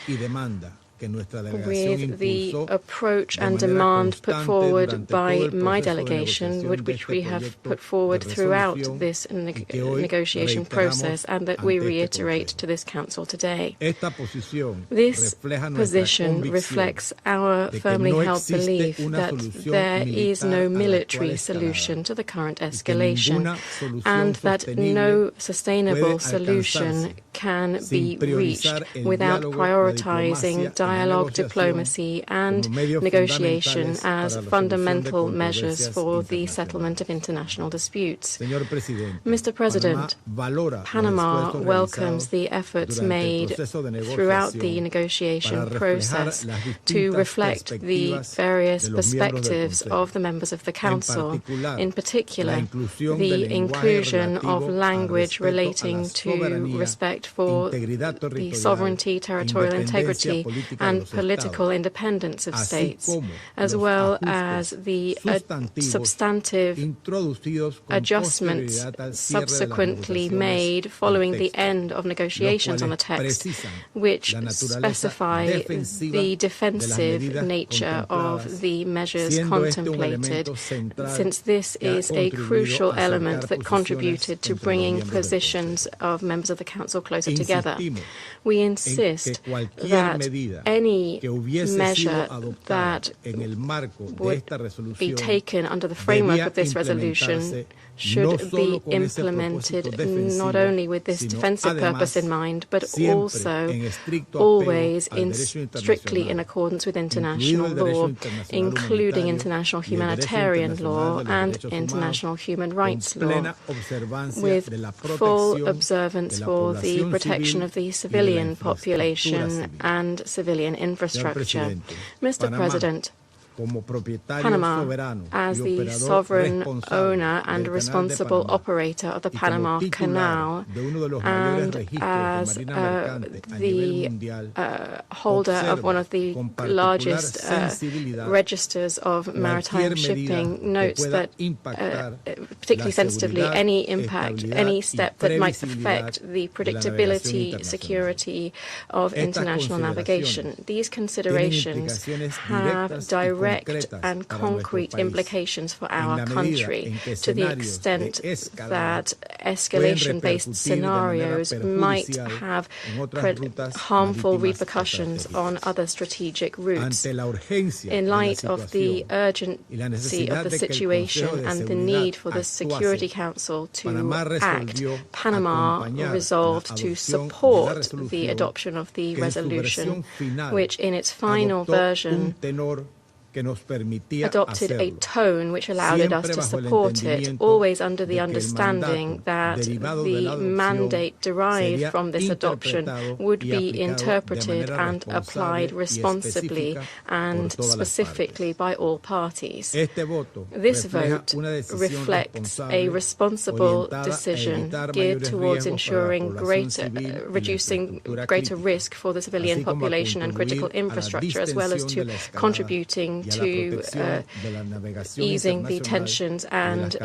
with the approach and demand put forward by my delegation, which we have put forward throughout this negotiation process, and that we reiterate to this Council today. This position reflects our firmly held belief that there is no military solution to the current escalation, and that no sustainable solution can be reached without prioritizing dialogue, diplomacy, and negotiation as fundamental measures for the settlement of international disputes. Mr. President, Panama welcomes the efforts made throughout the negotiation process to reflect the various perspectives of the members of the Council, in particular, the inclusion of language relating to respect for the sovereignty, territorial integrity, and political independence of states, as well as the substantive adjustments subsequently made following the end of negotiations on the text, which specify the defensive nature of the measures contemplated, since this is a crucial element that contributed to bringing positions of members of the Council closer together. We insist that any measure that would be taken under the framework of this resolution should be implemented not only with this defensive purpose in mind, but also always strictly in accordance with international law, including international humanitarian law and international human rights law, with full observance for the protection of the civilian population and civilian infrastructure. Mr. President, Panama, as the sovereign owner and responsible operator of the Panama Canal, and as the holder of one of the largest registers of maritime shipping, notes that, particularly sensitively, any step that might affect the predictability, security of international navigation. These considerations have direct and concrete implications for our country, to the extent that escalation-based scenarios might have harmful repercussions on other strategic routes. In light of the urgency of the situation and the need for the Security Council to act, Panama resolved to support the adoption of the resolution, which in its final version adopted a tone which allowed us to support it, always under the understanding that the mandate derived from this adoption would be interpreted and applied responsibly and specifically by all parties. This vote reflects a responsible decision geared towards reducing greater risk for the civilian population and critical infrastructure, as well as to contributing to easing the tensions and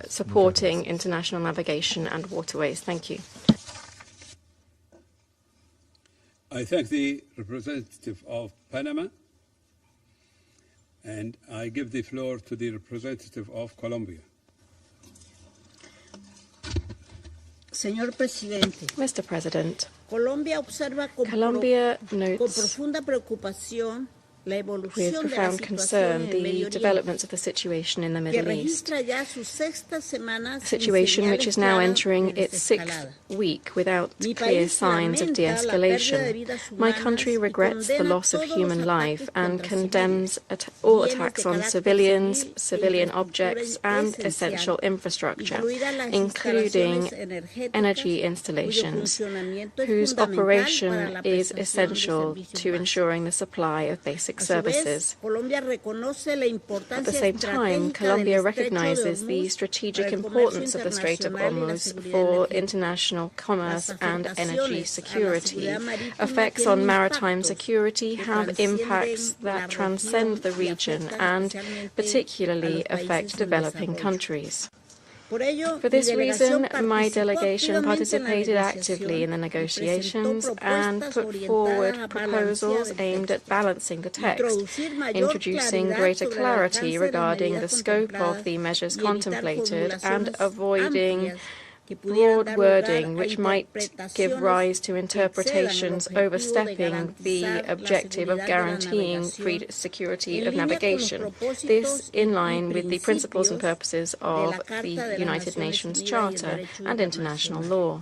supporting international navigation and waterways. Thank you. I thank the representative of Panama, and I give the floor to the representative of Colombia. Señor Presidente, Mr. President, Colombia observa con profunda preocupación with profound concern the developments of the situation in the Middle East, a situation which is now entering its sixth week without clear signs of de-escalation. My country regrets the loss of human life and condemns all attacks on civilians, civilian objects, and essential infrastructure, including energy installations, whose operation is essential to ensuring the supply of basic services. At the same time, Colombia recognizes the strategic importance of the Strait of Hormuz for international commerce and energy security. Effects on maritime security have impacts that transcend the region and particularly affect developing countries. For this reason, my delegation participated actively in the negotiations and put forward proposals aimed at balancing the text, introducing greater clarity regarding the scope of the measures contemplated and avoiding broad wording which might give rise to interpretations overstepping the objective of guaranteeing free security of navigation. This in line with the principles and purposes of the United Nations Charter and international law.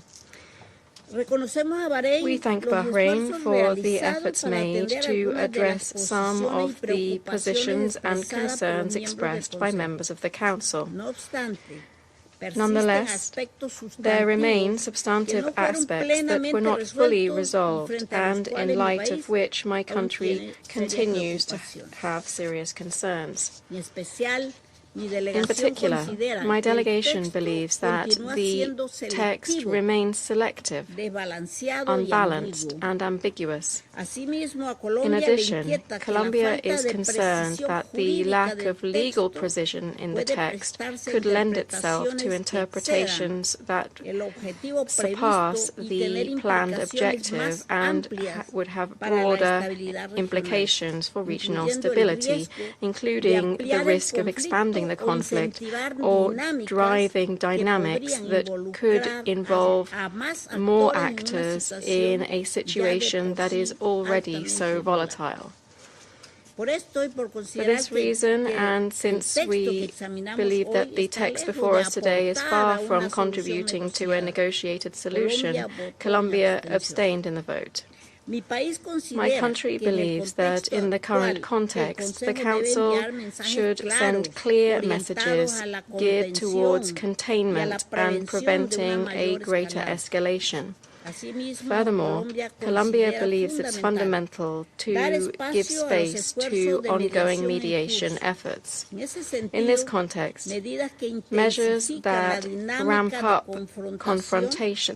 We thank Bahrain for the efforts made to address some of the positions and concerns expressed by members of the Council. Nonetheless, there remain substantive aspects that were not fully resolved and in light of which my country continues to have serious concerns. In particular, my delegation believes that the text remains selective, unbalanced, and ambiguous. In addition, Colombia is concerned that the lack of legal precision in the text could lend itself to interpretations that surpass the planned objective and would have broader implications for regional stability, including the risk of expanding the conflict or driving dynamics that could involve more actors in a situation that is already so volatile. For this reason, and since we believe that the text before us today is far from contributing to a negotiated solution, Colombia abstained in the vote. My country believes that in the current context, the Council should send clear messages geared towards containment and preventing a greater escalation. Furthermore, Colombia believes it's fundamental to give space to ongoing mediation efforts. In this context, measures that ramp up the confrontation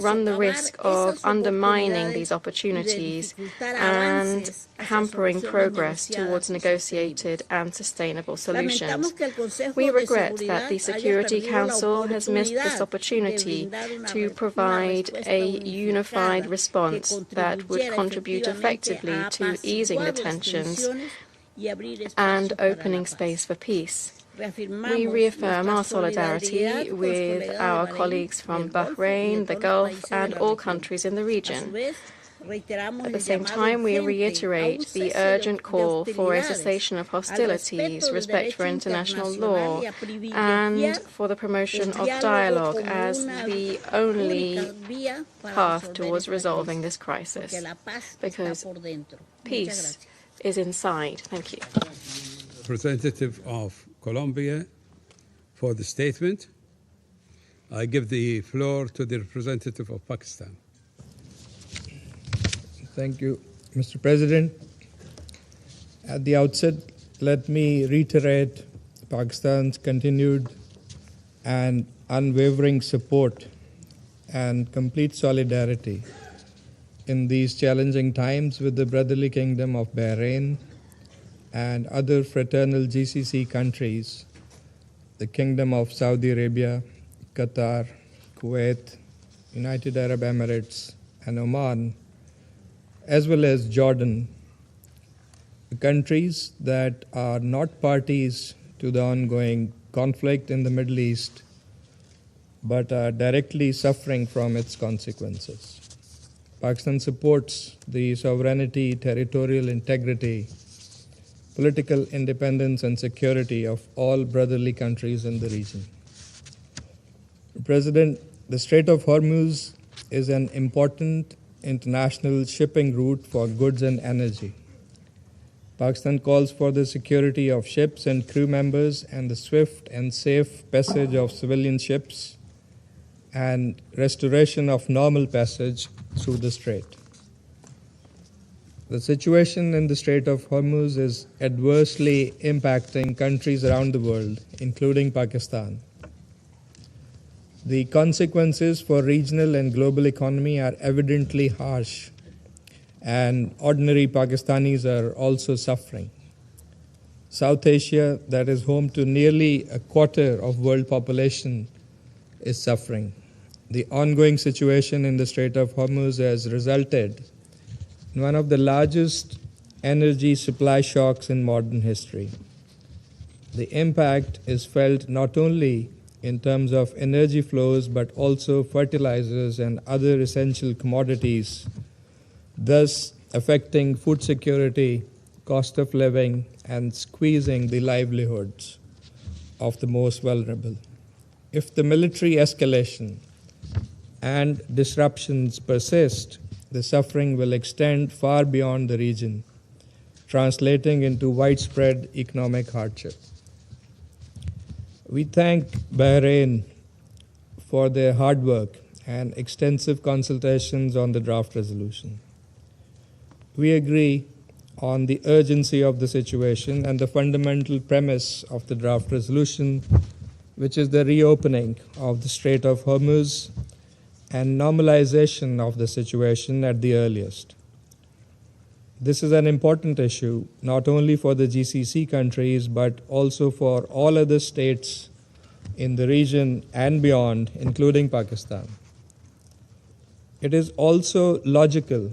run the risk of undermining these opportunities and hampering progress towards negotiated and sustainable solutions. We regret that the Security Council has missed this opportunity to provide a unified response that would contribute effectively to easing the tensions and opening space for peace. We reaffirm our solidarity with our colleagues from Bahrain, the Gulf, and all countries in the region. At the same time, we reiterate the urgent call for a cessation of hostilities, respect for international law, and for the promotion of dialogue as the only path towards resolving this crisis, because peace is inside. Thank you. Representative of Colombia for the statement. I give the floor to the representative of Pakistan. Thank you, Mr. President. At the outset, let me reiterate Pakistan's continued and unwavering support and complete solidarity in these challenging times with the brotherly kingdom of Bahrain and other fraternal GCC countries, the Kingdom of Saudi Arabia, Qatar, Kuwait, United Arab Emirates, and Oman, as well as Jordan, countries that are not parties to the ongoing conflict in the Middle East, but are directly suffering from its consequences. Pakistan supports the sovereignty, territorial integrity, political independence, and security of all brotherly countries in the region. President, the Strait of Hormuz is an important international shipping route for goods and energy. Pakistan calls for the security of ships and crew members and the swift and safe passage of civilian ships and restoration of normal passage through the strait. The situation in the Strait of Hormuz is adversely impacting countries around the world, including Pakistan. The consequences for regional and global economy are evidently harsh, and ordinary Pakistanis are also suffering. South Asia, that is home to nearly a quarter of world population, is suffering. The ongoing situation in the Strait of Hormuz has resulted in one of the largest energy supply shocks in modern history. The impact is felt not only in terms of energy flows, but also fertilizers and other essential commodities, thus affecting food security, cost of living, and squeezing the livelihoods of the most vulnerable. If the military escalation and disruptions persist, the suffering will extend far beyond the region, translating into widespread economic hardship. We thank Bahrain for their hard work and extensive consultations on the draft resolution. We agree on the urgency of the situation and the fundamental premise of the draft resolution, which is the reopening of the Strait of Hormuz and normalization of the situation at the earliest. This is an important issue, not only for the GCC countries, but also for all other states in the region and beyond, including Pakistan. It is also logical,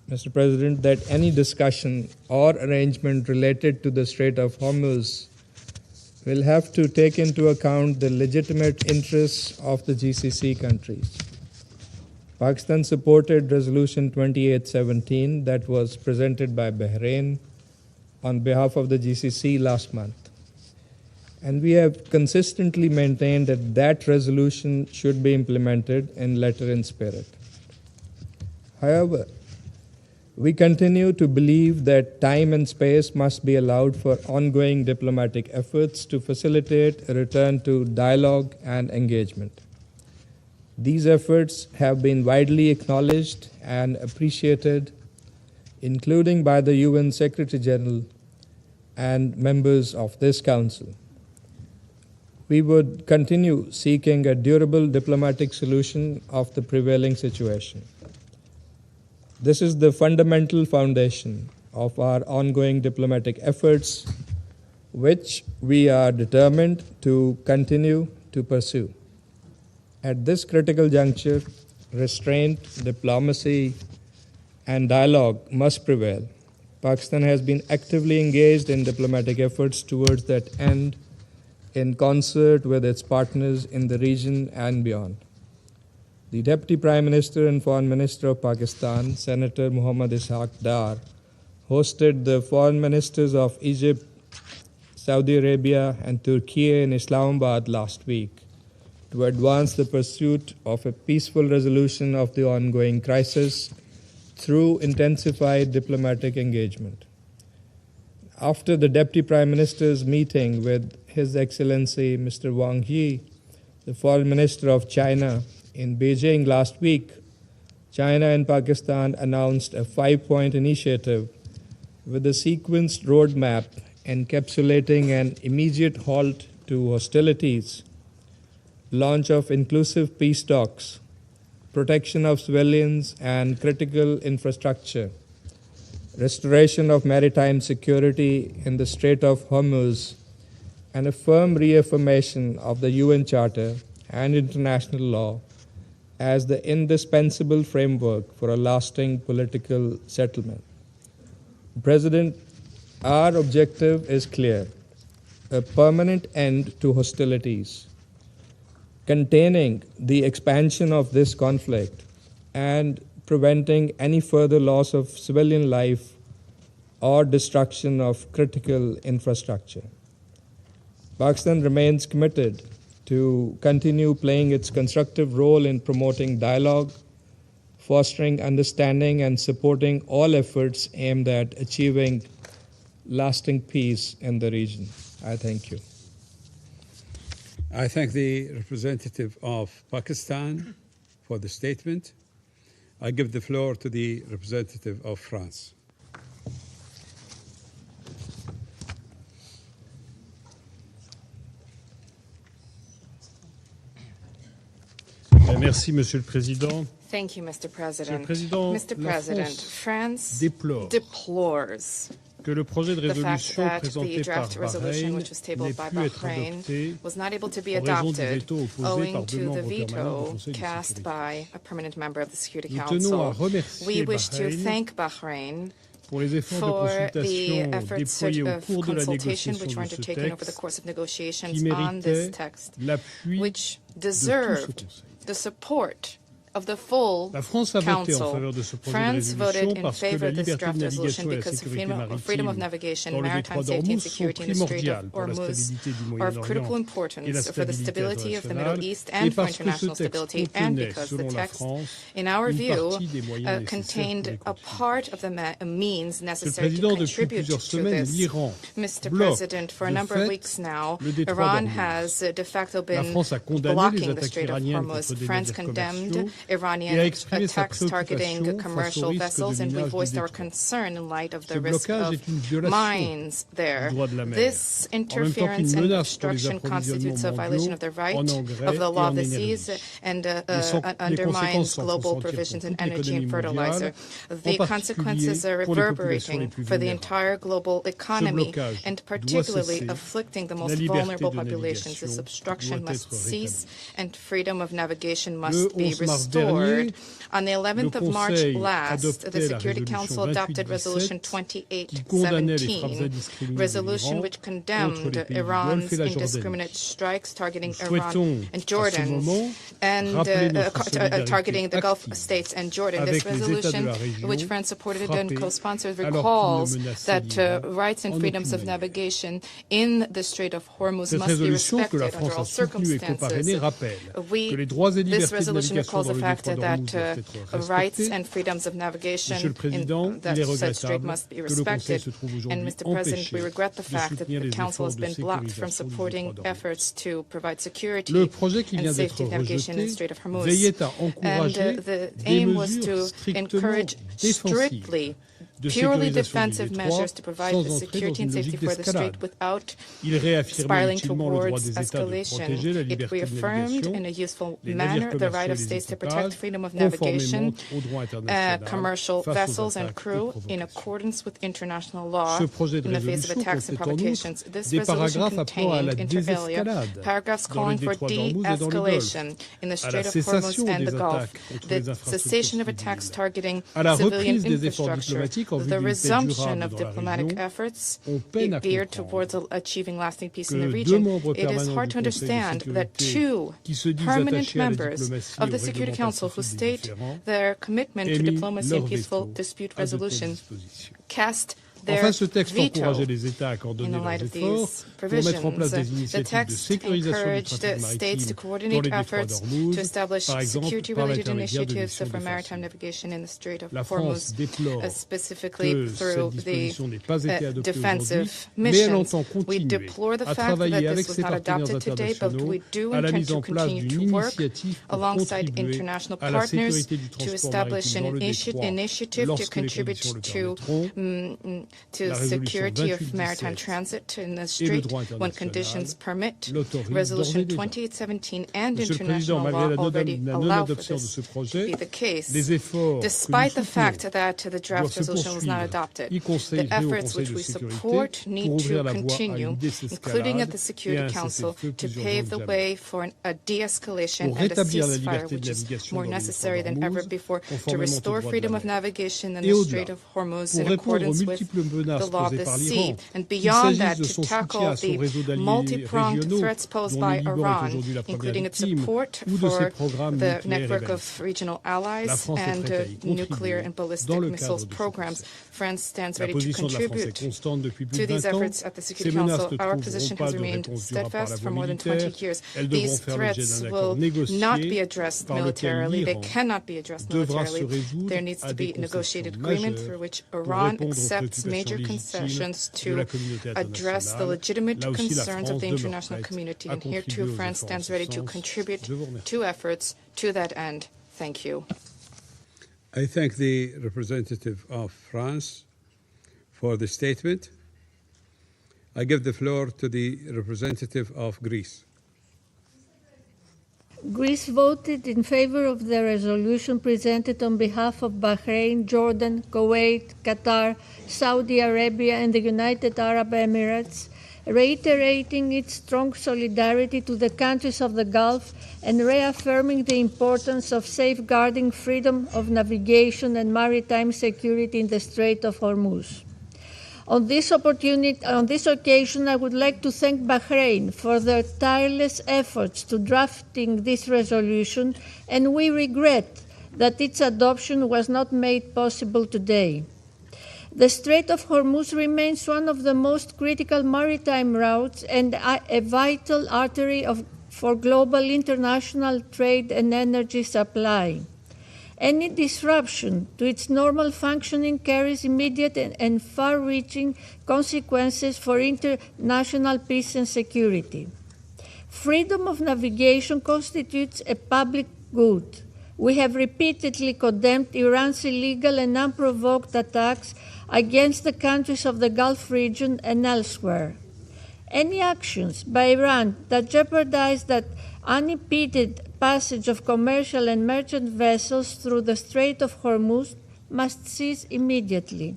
Mr. President, that any discussion or arrangement related to the Strait of Hormuz will have to take into account the legitimate interests of the GCC countries. Pakistan supported Resolution 2817 that was presented by Bahrain on behalf of the GCC last month. And we have consistently maintained that that resolution should be implemented in letter and spirit. However, we continue to believe that time and space must be allowed for ongoing diplomatic efforts to facilitate a return to dialogue and engagement. These efforts have been widely acknowledged and appreciated, including by the UN Secretary General and members of this Council. We would continue seeking a durable diplomatic solution of the prevailing situation. This is the fundamental foundation of our ongoing diplomatic efforts, which we are determined to continue to pursue. At this critical juncture, restraint, diplomacy, and dialogue must prevail. Pakistan has been actively engaged in diplomatic efforts towards that end in concert with its partners in the region and beyond. The Deputy Prime Minister and Foreign Minister of Pakistan, Senator Muhammad Ishaq Dar, hosted the Foreign Ministers of Egypt, Saudi Arabia, and Turkey in Islamabad last week to advance the pursuit of a peaceful resolution of the ongoing crisis through intensified diplomatic engagement. After the Deputy Prime Minister's meeting with His Excellency Mr. Wang Yi, the Foreign Minister of China, in Beijing last week, China and Pakistan announced a 5-point initiative with a sequenced roadmap encapsulating an immediate halt to hostilities, launch of inclusive peace talks, protection of civilians and critical infrastructure, restoration of maritime security in the Strait of Hormuz, and a firm reaffirmation of the UN Charter and international law as the indispensable framework for a lasting political settlement. President, our objective is clear: a permanent end to hostilities, containing the expansion of this conflict and preventing any further loss of civilian life or destruction of critical infrastructure. Pakistan remains committed to continue playing its constructive role in promoting dialogue, fostering understanding, and supporting all efforts aimed at achieving lasting peace in the region. I thank you. I thank the representative of Pakistan for the statement. I give the floor to the representative of France. Merci, Monsieur le Président. Thank you, Mr. President. Mr. President, France deplores que le projet de résolution the fact that présenté the draft par resolution Bahreïn which was tabled by n'ait pu être Bahrain adopté was not able to be en raison du adopted veto opposé owing par deux to the membres permanents du veto Conseil de cast sécurité. by a permanent member of the Security Nous tenons à Council. remercier We wish to Bahreïn thank Bahrain pour les efforts de for the consultation efforts déployés au of cours de la consultation négociation which were de ce undertaken over the texte course of negotiations qui on this méritait text, l'appui which de tout ce deserved Conseil. the support of the full Council. France voted in favor of this draft resolution because freedom of navigation, maritime safety and security in the Strait of Hormuz are of critical importance for the stability of the Middle East and for international stability, and because the text, in our view, contained a part of the means necessary to contribute to this. Mr. President, for a number of weeks now, Iran has de facto been blocking the Strait of Hormuz. France condemned Iranian attacks targeting commercial vessels, and we voiced our concern in light of the risk of mines there. This interference and obstruction constitutes a violation of the right of the law of the seas and undermines global provisions in energy and fertilizer. The consequences are reverberating for the entire global economy and particularly afflicting the most vulnerable populations. This obstruction must cease and freedom of navigation must be restored. On the 11th of March last, the Security Council adopted Resolution 2817, resolution which condemned Iran's indiscriminate strikes targeting Iran and Jordan, and targeting the Gulf states and Jordan. This resolution, which France supported and co-sponsored, recalls that rights and freedoms of navigation in the Strait of Hormuz must be respected under all circumstances. This resolution recalls the fact that rights and freedoms of navigation in that such strait must be respected. And, Mr. President, we regret the fact that the Council has been blocked from supporting efforts to provide security and safety of navigation in the Strait of Hormuz. And the aim was to encourage strictly purely defensive measures to provide the security and safety for the strait without spiraling towards escalation. It reaffirmed in a useful manner the right of states to protect freedom of navigation, commercial vessels and crew in accordance with international law in the face of attacks and provocations. This resolution contained, inter alia, paragraphs calling for de-escalation in the Strait of Hormuz and the Gulf, the cessation of attacks targeting civilian infrastructure, the resumption of diplomatic efforts geared towards achieving lasting peace in the region. It is hard to understand that two permanent members of the Security Council who state their commitment to diplomacy and peaceful dispute resolution cast their veto in the light of these provisions. The text encouraged states to coordinate efforts to establish security-related initiatives for maritime navigation in the Strait of Hormuz, specifically through the defensive missions. We deplore the fact that this was not adopted today, but we do intend to continue to work alongside international partners to establish an initiative to contribute to security of maritime transit in the strait when conditions permit. Resolution 2817 and international law already allow for this to be the case. Despite the fact that the draft resolution was not adopted, the efforts which we support need to continue, including at the Security Council, to pave the way for a de-escalation and a ceasefire, which is more necessary than ever before, to restore freedom of navigation in the Strait of Hormuz in accordance with the law of the sea, and beyond that, to tackle the multi-pronged threats posed by Iran, including its support for the network of regional allies and nuclear and ballistic missiles programs. France stands ready to contribute to these efforts at the Security Council. Our position has remained steadfast for more than 20 years. These threats will not be addressed militarily. They cannot be addressed militarily. There needs to be a negotiated agreement through which Iran accepts major concessions to address the legitimate concerns of the international community. And here too, France stands ready to contribute to efforts to that end. Thank you. I thank the representative of France for the statement. I give the floor to the representative of Greece. Greece voted in favor of the resolution presented on behalf of Bahrain, Jordan, Kuwait, Qatar, Saudi Arabia, and the United Arab Emirates, reiterating its strong solidarity to the countries of the Gulf and reaffirming the importance of safeguarding freedom of navigation and maritime security in the Strait of Hormuz. On this occasion, I would like to thank Bahrain for their tireless efforts to drafting this resolution, and we regret that its adoption was not made possible today. The Strait of Hormuz remains one of the most critical maritime routes and a vital artery for global international trade and energy supply. Any disruption to its normal functioning carries immediate and far-reaching consequences for international peace and security. Freedom of navigation constitutes a public good. We have repeatedly condemned Iran's illegal and unprovoked attacks against the countries of the Gulf region and elsewhere. Any actions by Iran that jeopardize that unimpeded passage of commercial and merchant vessels through the Strait of Hormuz must cease immediately.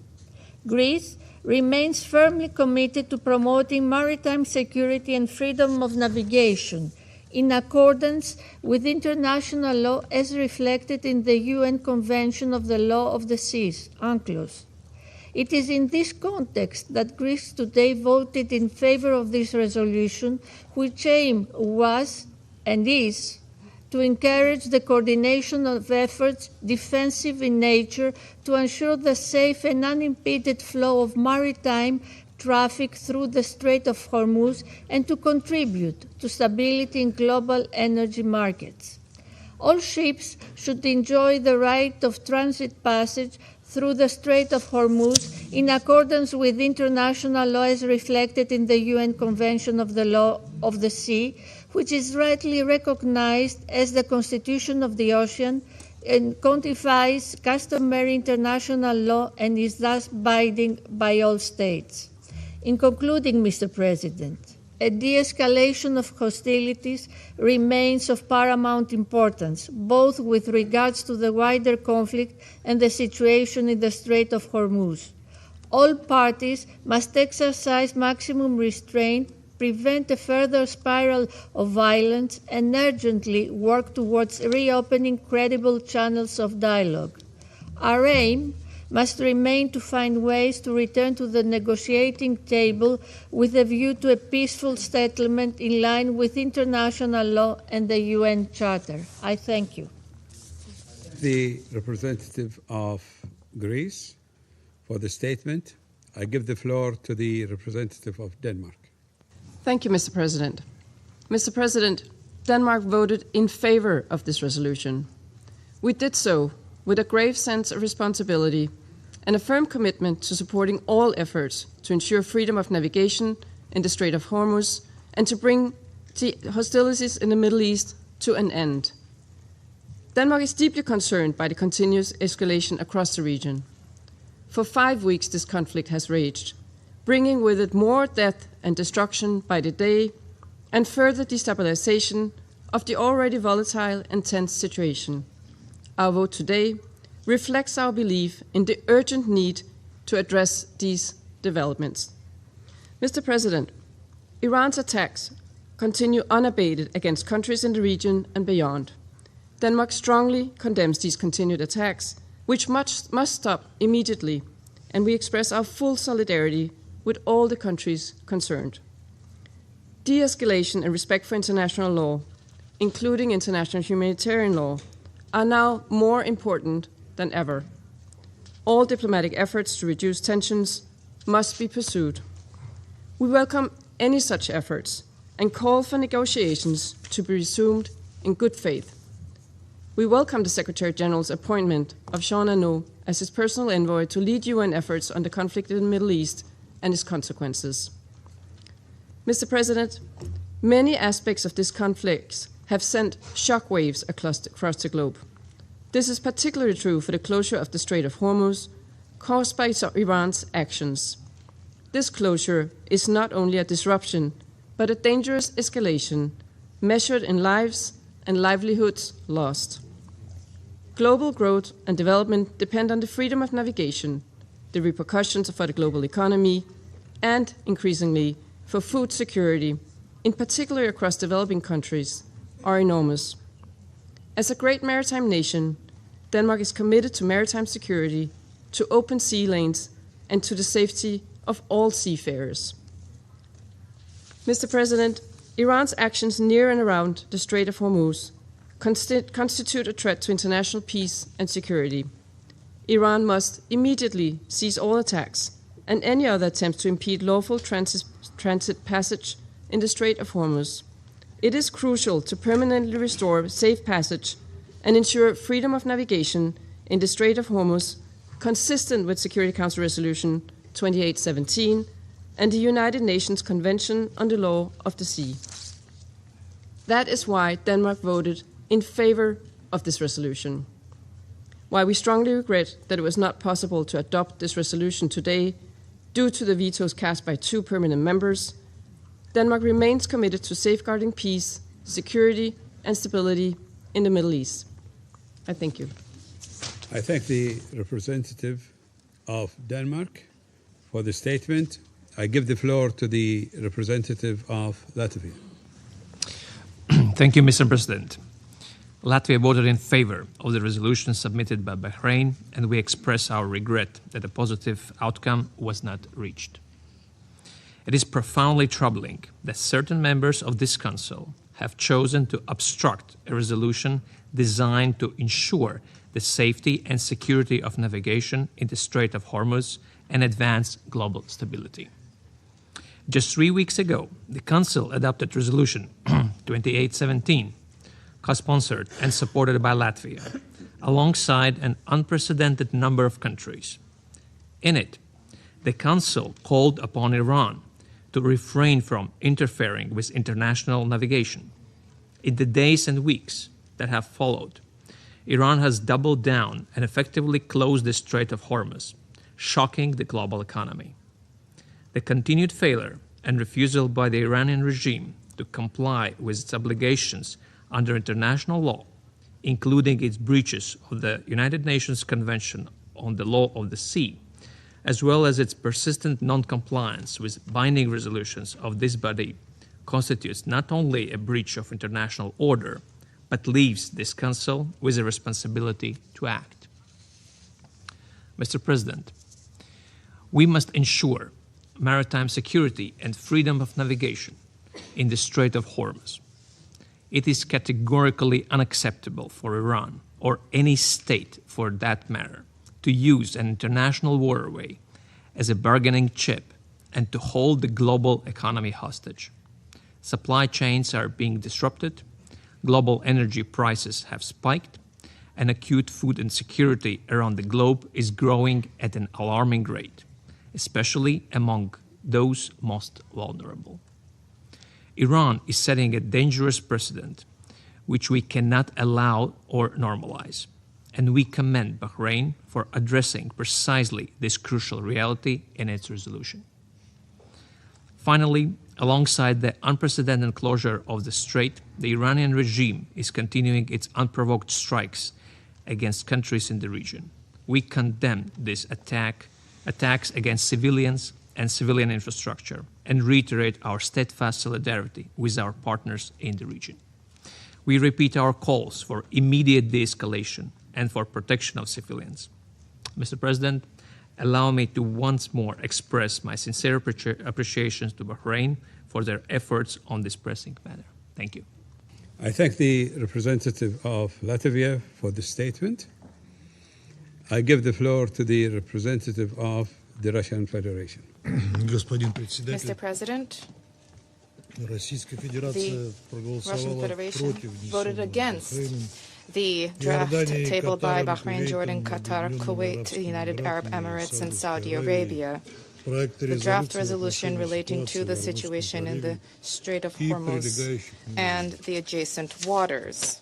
Greece remains firmly committed to promoting maritime security and freedom of navigation in accordance with international law as reflected in the UN Convention of the Law of the Seas, UNCLOS. It is in this context that Greece today voted in favor of this resolution, which aim was and is to encourage the coordination of efforts defensive in nature to ensure the safe and unimpeded flow of maritime traffic through the Strait of Hormuz and to contribute to stability in global energy markets. All ships should enjoy the right of transit passage through the Strait of Hormuz in accordance with international law as reflected in the UN Convention of the Law of the Sea, which is rightly recognized as the Constitution of the Ocean and codifies customary international law and is thus binding by all states. In concluding, Mr. President, a de-escalation of hostilities remains of paramount importance, both with regards to the wider conflict and the situation in the Strait of Hormuz. All parties must exercise maximum restraint, prevent a further spiral of violence, and urgently work towards reopening credible channels of dialogue. Our aim must remain to find ways to return to the negotiating table with a view to a peaceful settlement in line with international law and the UN Charter. I thank you. The representative of Greece for the statement. I give the floor to the representative of Denmark. Thank you, Mr. President. Mr. President, Denmark voted in favor of this resolution. We did so with a grave sense of responsibility and a firm commitment to supporting all efforts to ensure freedom of navigation in the Strait of Hormuz and to bring the hostilities in the Middle East to an end. Denmark is deeply concerned by the continuous escalation across the region. For 5 weeks, this conflict has raged, bringing with it more death and destruction by the day and further destabilization of the already volatile and tense situation. Our vote today reflects our belief in the urgent need to address these developments. Mr. President, Iran's attacks continue unabated against countries in the region and beyond. Denmark strongly condemns these continued attacks, which must stop immediately, and we express our full solidarity with all the countries concerned. De-escalation and respect for international law, including international humanitarian law, are now more important than ever. All diplomatic efforts to reduce tensions must be pursued. We welcome any such efforts and call for negotiations to be resumed in good faith. We welcome the Secretary General's appointment of Jean Arnaud as his personal envoy to lead UN efforts on the conflict in the Middle East and its consequences. Mr. President, many aspects of this conflict have sent shockwaves across the globe. This is particularly true for the closure of the Strait of Hormuz, caused by Iran's actions. This closure is not only a disruption, but a dangerous escalation, measured in lives and livelihoods lost. Global growth and development depend on the freedom of navigation, the repercussions for the global economy, and, increasingly, for food security, in particular across developing countries, are enormous. As a great maritime nation, Denmark is committed to maritime security, to open sea lanes, and to the safety of all seafarers. Mr. President, Iran's actions near and around the Strait of Hormuz constitute a threat to international peace and security. Iran must immediately cease all attacks and any other attempts to impede lawful transit passage in the Strait of Hormuz. It is crucial to permanently restore safe passage and ensure freedom of navigation in the Strait of Hormuz, consistent with Security Council Resolution 2817 and the United Nations Convention on the Law of the Sea. That is why Denmark voted in favor of this resolution. While we strongly regret that it was not possible to adopt this resolution today due to the vetoes cast by 2 permanent members, Denmark remains committed to safeguarding peace, security, and stability in the Middle East. I thank you. I thank the representative of Denmark for the statement. I give the floor to the representative of Latvia. Thank you, Mr. President. Latvia voted in favor of the resolution submitted by Bahrain, and we express our regret that a positive outcome was not reached. It is profoundly troubling that certain members of this Council have chosen to obstruct a resolution designed to ensure the safety and security of navigation in the Strait of Hormuz and advance global stability. Just 3 weeks ago, the Council adopted Resolution 2817, co-sponsored and supported by Latvia, alongside an unprecedented number of countries. In it, the Council called upon Iran to refrain from interfering with international navigation. In the days and weeks that have followed, Iran has doubled down and effectively closed the Strait of Hormuz, shocking the global economy. The continued failure and refusal by the Iranian regime to comply with its obligations under international law, including its breaches of the United Nations Convention on the Law of the Sea, as well as its persistent non-compliance with binding resolutions of this body, constitutes not only a breach of international order, but leaves this Council with a responsibility to act. Mr. President, we must ensure maritime security and freedom of navigation in the Strait of Hormuz. It is categorically unacceptable for Iran, or any state for that matter, to use an international waterway as a bargaining chip and to hold the global economy hostage. Supply chains are being disrupted, global energy prices have spiked, and acute food insecurity around the globe is growing at an alarming rate, especially among those most vulnerable. Iran is setting a dangerous precedent which we cannot allow or normalize, and we commend Bahrain for addressing precisely this crucial reality in its resolution. Finally, alongside the unprecedented closure of the strait, the Iranian regime is continuing its unprovoked strikes against countries in the region. We condemn these attacks against civilians and civilian infrastructure, and reiterate our steadfast solidarity with our partners in the region. We repeat our calls for immediate de-escalation and for protection of civilians. Mr. President, allow me to once more express my sincere appreciation to Bahrain for their efforts on this pressing matter. Thank you. I thank the representative of Latvia for the statement. I give the floor to the representative of the Russian Federation. Mr. President, the Russian Federation voted against the draft tabled by Bahrain, Jordan, Qatar, Kuwait, the United Arab Emirates, and Saudi Arabia. The draft resolution relating to the situation in the Strait of Hormuz and the adjacent waters.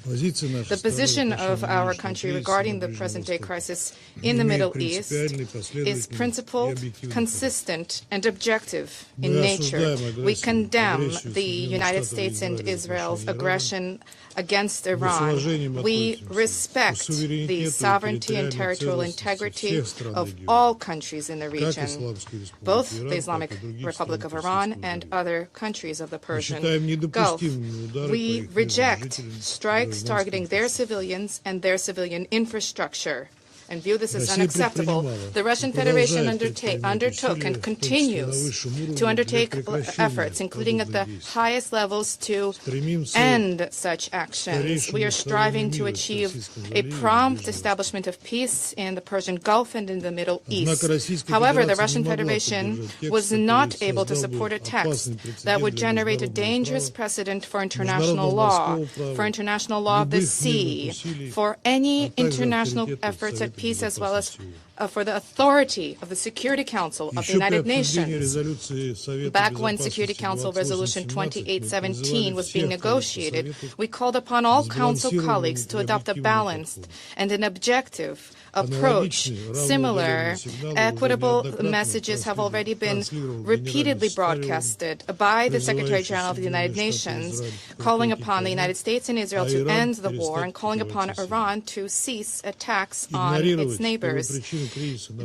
The position of our country regarding the present-day crisis in the Middle East is principled, consistent, and objective in nature. We condemn the United States and Israel's aggression against Iran. We respect the sovereignty and territorial integrity of all countries in the region, both the Islamic Republic of Iran and other countries of the Persian Gulf. We reject strikes targeting their civilians and their civilian infrastructure. and view this as unacceptable. The Russian Federation undertook and continues to undertake efforts, including at the highest levels, to end such actions. We are striving to achieve a prompt establishment of peace in the Persian Gulf and in the Middle East. However, the Russian Federation was not able to support a text that would generate a dangerous precedent for international law of the sea, for any international efforts at peace, as well as for the authority of the Security Council of the United Nations. Back when Security Council Resolution 2817 was being negotiated, we called upon all Council colleagues to adopt a balanced and an objective approach. Similar, equitable messages have already been repeatedly broadcasted by the Secretary General of the United Nations, calling upon the United States and Israel to end the war and calling upon Iran to cease attacks on its neighbors.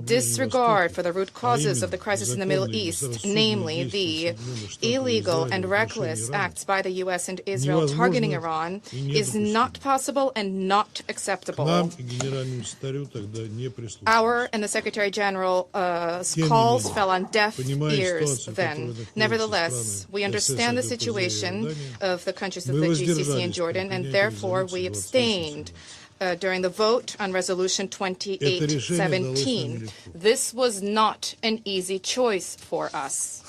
Disregard for the root causes of the crisis in the Middle East, namely the illegal and reckless acts by the U.S. and Israel targeting Iran, is not possible and not acceptable. Our and the Secretary General's calls fell on deaf ears then. Nevertheless, we understand the situation of the countries of the GCC and Jordan, and therefore we abstained during the vote on Resolution 2817. This was not an easy choice for us.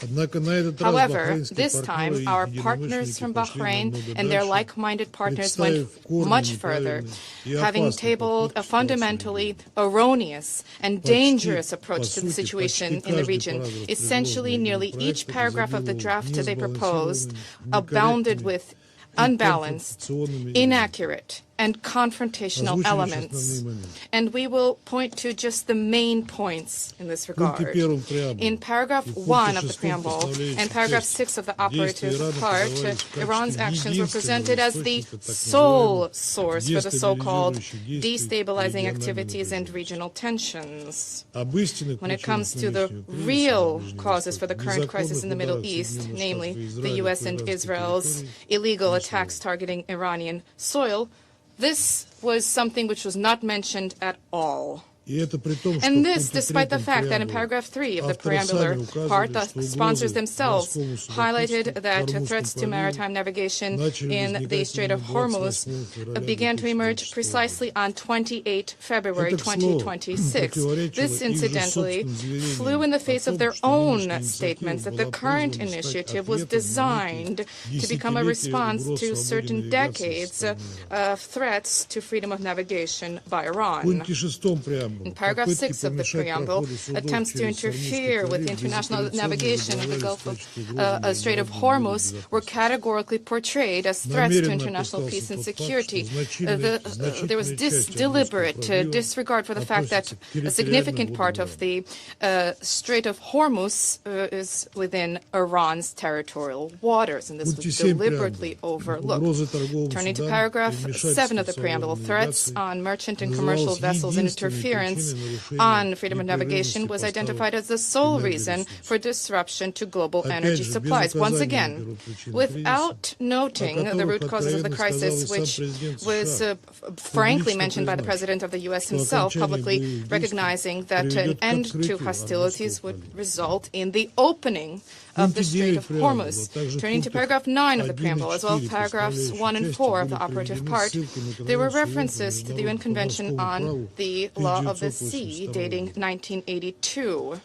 However, this time, our partners from Bahrain and their like-minded partners went much further, having tabled a fundamentally erroneous and dangerous approach to the situation in the region. Essentially, nearly each paragraph of the draft they proposed abounded with unbalanced, inaccurate, and confrontational elements. And we will point to just the main points in this regard. In paragraph 1 of the preamble and paragraph 6 of the operative part, Iran's actions were presented as the sole source for the so-called destabilizing activities and regional tensions. When it comes to the real causes for the current crisis in the Middle East, namely the U.S. and Israel's illegal attacks targeting Iranian soil, this was something which was not mentioned at all. And this, despite the fact that in paragraph 3 of the preambular part, the sponsors themselves highlighted that threats to maritime navigation in the Strait of Hormuz began to emerge precisely on 28 February 2026. This, incidentally, flew in the face of their own statements that the current initiative was designed to become a response to certain decades of threats to freedom of navigation by Iran. In paragraph 6 of the preamble, attempts to interfere with international navigation in the Gulf of Strait of Hormuz were categorically portrayed as threats to international peace and security. There was deliberate disregard for the fact that a significant part of the Strait of Hormuz is within Iran's territorial waters, and this was deliberately overlooked. Turning to paragraph 7 of the preamble, threats on merchant and commercial vessels and interference on freedom of navigation was identified as the sole reason for disruption to global energy supplies. Once again, without noting the root causes of the crisis, which was frankly mentioned by the President of the U.S. himself, publicly recognizing that an end to hostilities would result in the opening of the Strait of Hormuz. Turning to paragraph 9 of the preamble, as well as paragraphs 1 and 4 of the operative part, there were references to the UN Convention on the Law of the Sea, dating 1982.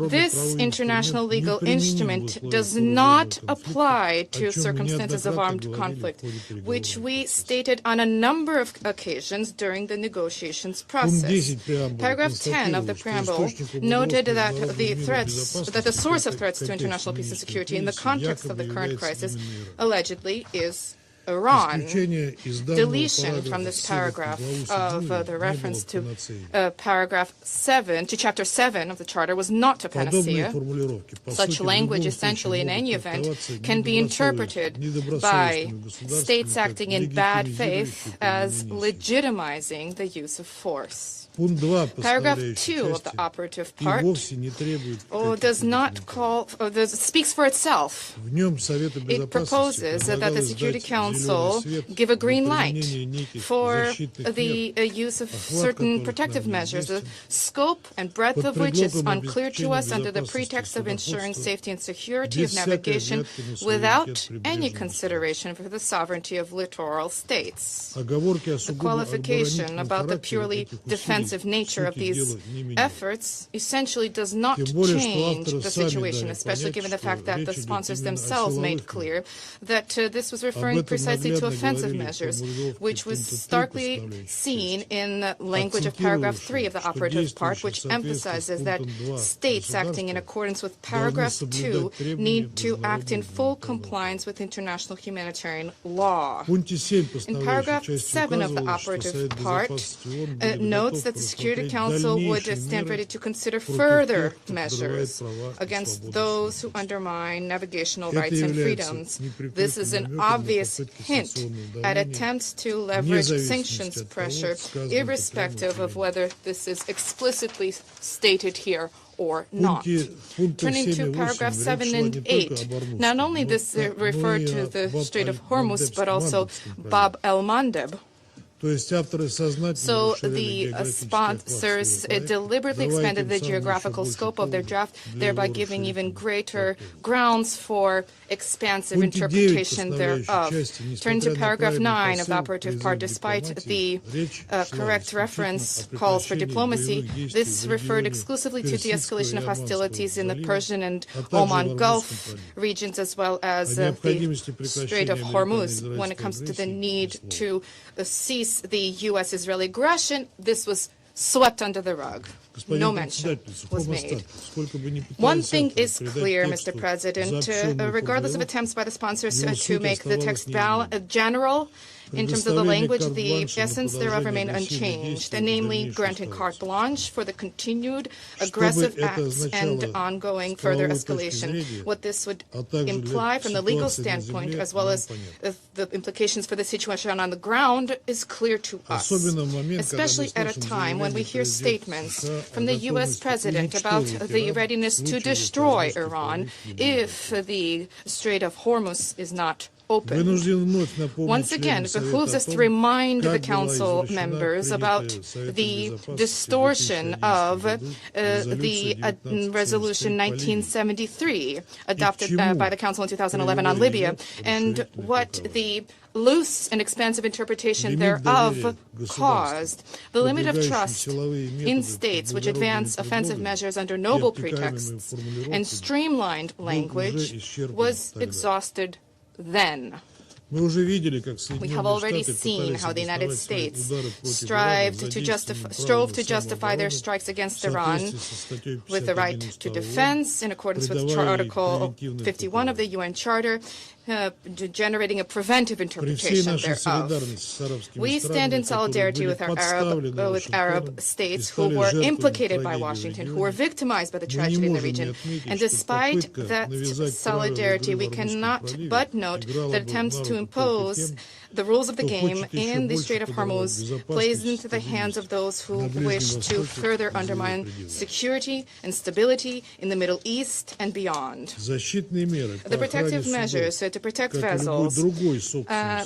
This international legal instrument does not apply to circumstances of armed conflict, which we stated on a number of occasions during the negotiations process. Paragraph 10 of the preamble noted that the source of threats to international peace and security in the context of the current crisis allegedly is Iran. Deletion from this paragraph of the reference to paragraph 7, to chapter 7 of the Charter was not a panacea. Such language, essentially, in any event, can be interpreted by states acting in bad faith as legitimizing the use of force. Paragraph 2 of the operative part does not call, speaks for itself. It proposes that the Security Council give a green light for the use of certain protective measures, the scope and breadth of which is unclear to us under the pretext of ensuring safety and security of navigation without any consideration for the sovereignty of littoral states. The qualification about the purely defensive nature of these efforts essentially does not change the situation, especially given the fact that the sponsors themselves made clear that this was referring precisely to offensive measures, which was starkly seen in the language of paragraph 3 of the operative part, which emphasizes that states acting in accordance with paragraph 2 need to act in full compliance with international humanitarian law. In paragraph 7 of the operative part, notes that the Security Council would stand ready to consider further measures against those who undermine navigational rights and freedoms. This is an obvious hint at attempts to leverage sanctions pressure, irrespective of whether this is explicitly stated here or not. Turning to paragraph 7 and 8, not only this referred to the Strait of Hormuz, but also Bab el-Mandeb. So the sponsors deliberately expanded the geographical scope of their draft, thereby giving even greater grounds for expansive interpretation thereof. Turning to paragraph 9 of the operative part, despite the correct reference calls for diplomacy, this referred exclusively to the escalation of hostilities in the Persian and Oman Gulf regions, as well as the Strait of Hormuz. When it comes to the need to cease the U.S.-Israeli aggression, this was swept under the rug. No mention was made. One thing is clear, Mr. President, regardless of attempts by the sponsors to make the text general, in terms of the language, the essence thereof remained unchanged, namely granting carte blanche for the continued aggressive acts and ongoing further escalation. What this would imply from the legal standpoint, as well as the implications for the situation on the ground, is clear to us, especially at a time when we hear statements from the U.S. President about the readiness to destroy Iran if the Strait of Hormuz is not open. Once again, it behooves us to remind the Council members about the distortion of the Resolution 1973 adopted by the Council in 2011 on Libya, and what the loose and expansive interpretation thereof caused. The limit of trust in states which advance offensive measures under noble pretexts and streamlined language was exhausted then. We have already seen how the United States strove to justify their strikes against Iran with the right to defense in accordance with Article 51 of the UN Charter, generating a preventive interpretation thereof. We stand in solidarity with Arab states who were implicated by Washington, who were victimized by the tragedy in the region. And despite that solidarity, we cannot but note that attempts to impose the rules of the game in the Strait of Hormuz plays into the hands of those who wish to further undermine security and stability in the Middle East and beyond. The protective measures to protect vessels,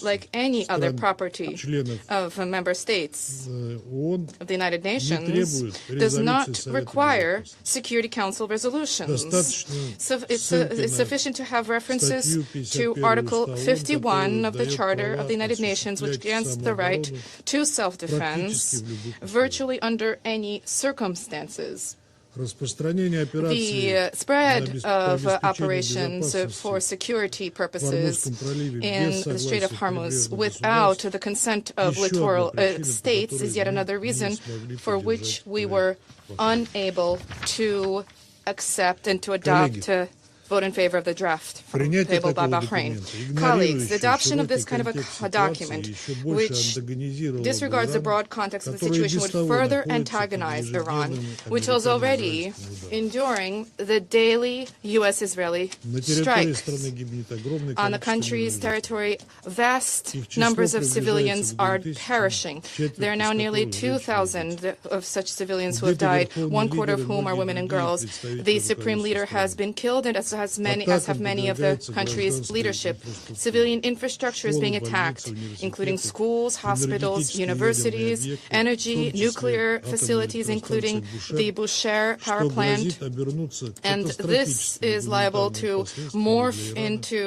like any other property of member states of the United Nations, does not require Security Council resolutions. So it's sufficient to have references to Article 51 of the Charter of the United Nations, which grants the right to self-defense virtually under any circumstances. The spread of operations for security purposes in the Strait of Hormuz without the consent of littoral states is yet another reason for which we were unable to accept and to adopt vote in favor of the draft tabled by Bahrain. Colleagues, the adoption of this kind of a document, which disregards the broad context of the situation, would further antagonize Iran, which was already enduring the daily U.S.-Israeli strikes. On the country's territory, vast numbers of civilians are perishing. There are now nearly 2,000 of such civilians who have died, 1/4 of whom are women and girls. The supreme leader has been killed, and as have many of the country's leadership. Civilian infrastructure is being attacked, including schools, hospitals, universities, energy, nuclear facilities, including the Bushehr power plant. And this is liable to morph into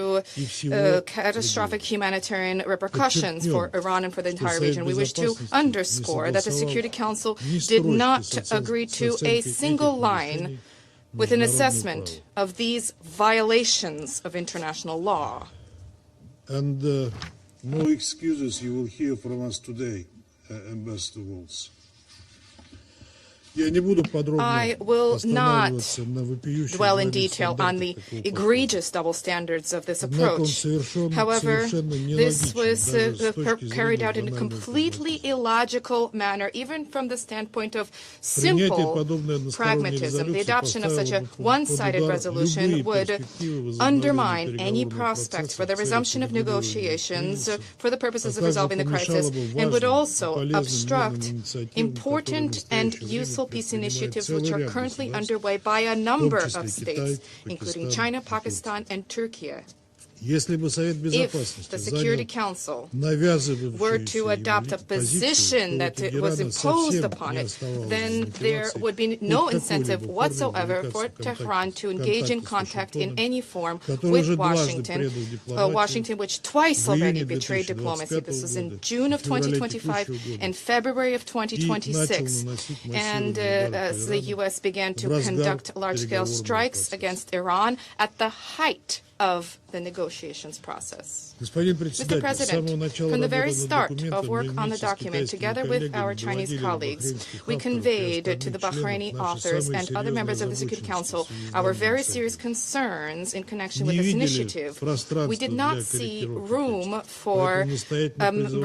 catastrophic humanitarian repercussions for Iran and for the entire region. We wish to underscore that the Security Council did not agree to a single line with an assessment of these violations of international law. And no excuses you will hear from us today, Ambassador Waltz. I will not dwell in detail on the egregious double standards of this approach. However, this was carried out in a completely illogical manner, even from the standpoint of simple pragmatism. The adoption of such a one-sided resolution would undermine any prospects for the resumption of negotiations for the purposes of resolving the crisis, and would also obstruct important and useful peace initiatives which are currently underway by a number of states, including China, Pakistan, and Turkey. If the Security Council were to adopt a position that was imposed upon it, then there would be no incentive whatsoever for Tehran to engage in contact in any form with Washington, Washington which twice already betrayed diplomacy. This was in June of 2025 and February of 2026. And as the U.S. began to conduct large-scale strikes against Iran at the height of the negotiations process. Mr. President, from the very start of work on the document, together with our Chinese colleagues, we conveyed to the Bahraini authors and other members of the Security Council our very serious concerns in connection with this initiative. We did not see room for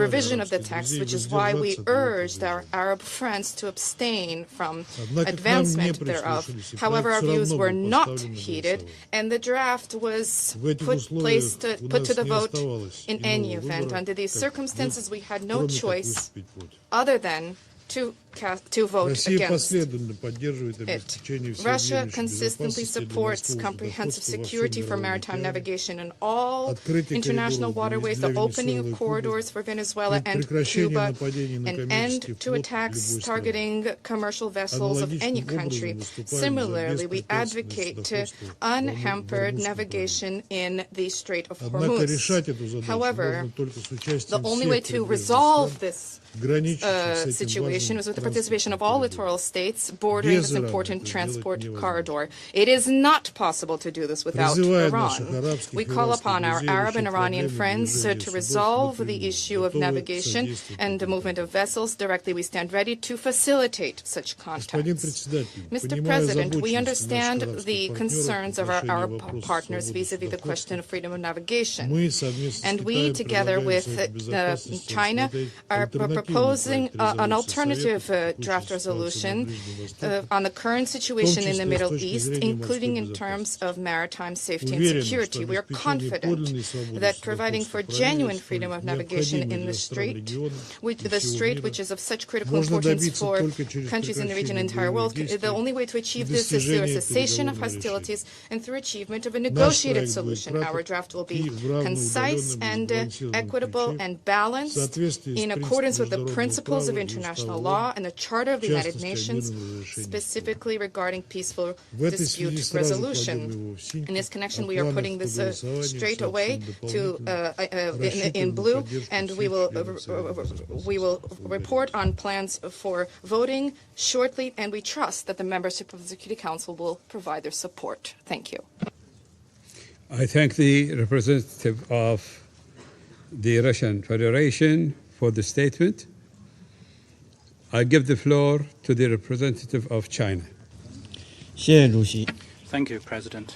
revision of the text, which is why we urged our Arab friends to abstain from advancement thereof. However, our views were not heeded, and the draft was put to the vote in any event. Under these circumstances, we had no choice other than to vote against it. Russia consistently supports comprehensive security for maritime navigation in all international waterways, the opening of corridors for Venezuela and Cuba, an end to attacks targeting commercial vessels of any country. Similarly, we advocate unhampered navigation in the Strait of Hormuz. However, the only way to resolve this situation was with the participation of all littoral states bordering this important transport corridor. It is not possible to do this without Iran. We call upon our Arab and Iranian friends to resolve the issue of navigation and the movement of vessels directly. We stand ready to facilitate such contacts. Mr. President, we understand the concerns of our Arab partners vis-à-vis the question of freedom of navigation. And we, together with China, are proposing an alternative draft resolution on the current situation in the Middle East, including in terms of maritime safety and security. We are confident that providing for genuine freedom of navigation in the strait, which is of such critical importance for countries in the region and the entire world, the only way to achieve this is through a cessation of hostilities and through achievement of a negotiated solution. Our draft will be concise and equitable and balanced in accordance with the principles of international law and the Charter of the United Nations, specifically regarding peaceful dispute resolution. In this connection, we are putting this straight away in blue, and we will report on plans for voting shortly, and we trust that the membership of the Security Council will provide their support. Thank you. I thank the representative of the Russian Federation for the statement. I give the floor to the representative of China. Thank you, President.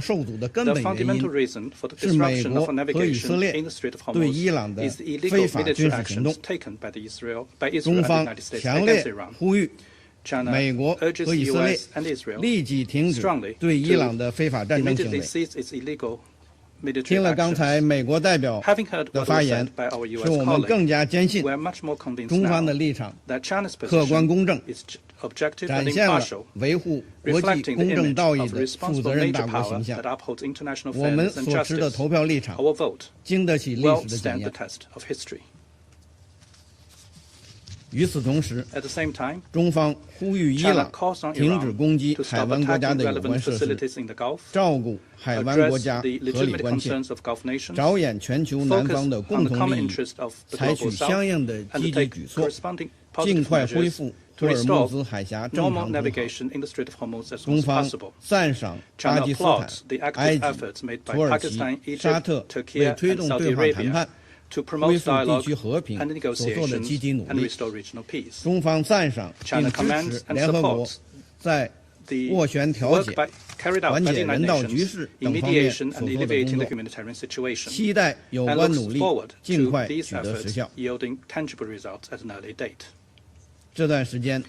受阻的根 The 本原 fundamental 因 reason for the 是美 disruption 国 of 和以色 navigation 列 in the Strait of 对 Hormuz 伊朗的 is the 非 illegal 法 military 军事行动 actions。taken by Israel and the 中方 United States 强 against 烈 Iran. 呼吁 China 美国 urges 和 the 以色列 US and Israel 立即停止 strongly 对伊朗的非法战争行 immediately 为。 cease its illegal military 听了刚才 actions. 美国代表 Having heard 的 what 发 was 言 said by our，US 使我们更加坚信 colleague, we're much more convinced 中方的 now 立场 that China's 客观 position 公正， is objective and 展现了 impartial, 维护国际 reflecting the 公正 image 道义 of 的 responsible 负责任 major 大国 power 形象 that。upholds international 我们 fairness and 所持的 justice. 投票立场 Our vote 经得起历 will 史的检 stand the 验。 test of history. 与此同时， At the same time, 中方呼吁伊 China 朗 calls on 停止 Iran 攻击 to 海 stop 湾国家 attacking 的有 relevant 关设施， facilities in the Gulf, 照顾海湾国 address 家 the 合理 legitimate 关切， concerns of Gulf nations, 着眼全球南 focus 方的 on 共 the 同 common 利益， interest of the 采 global 取相 South, 应的 and 积极 take 举措， corresponding 尽 positive 快恢 measures 复霍尔木兹海峡正常 normal 通航。 navigation in the Strait of Hormuz as soon 中 as 方 possible. 赞赏巴 China 基斯坦 applauds the、埃 active 及、 efforts made by 土耳其、 Pakistan, 沙 Egypt, 特为 Turkey, 推 and 动 Saudi 对话谈 Arabia 判、 to 恢 promote 复地 dialogue 区和平 and 所做的积 negotiations 极努 and 力。 restore regional peace. 中方赞赏并 China 支 commends 持 and 联合国 supports 在 the 斡旋调 work 解、 carried out 缓 by 解 the 人 United 道局 Nations 势 in 等方面 mediation 所 and 做的 alleviating 工 the 作， humanitarian situation, 期待有 and 关 looks 努力 forward 尽 to 快 these 取得实 efforts 效。 yielding tangible results at an early date. 这段时间，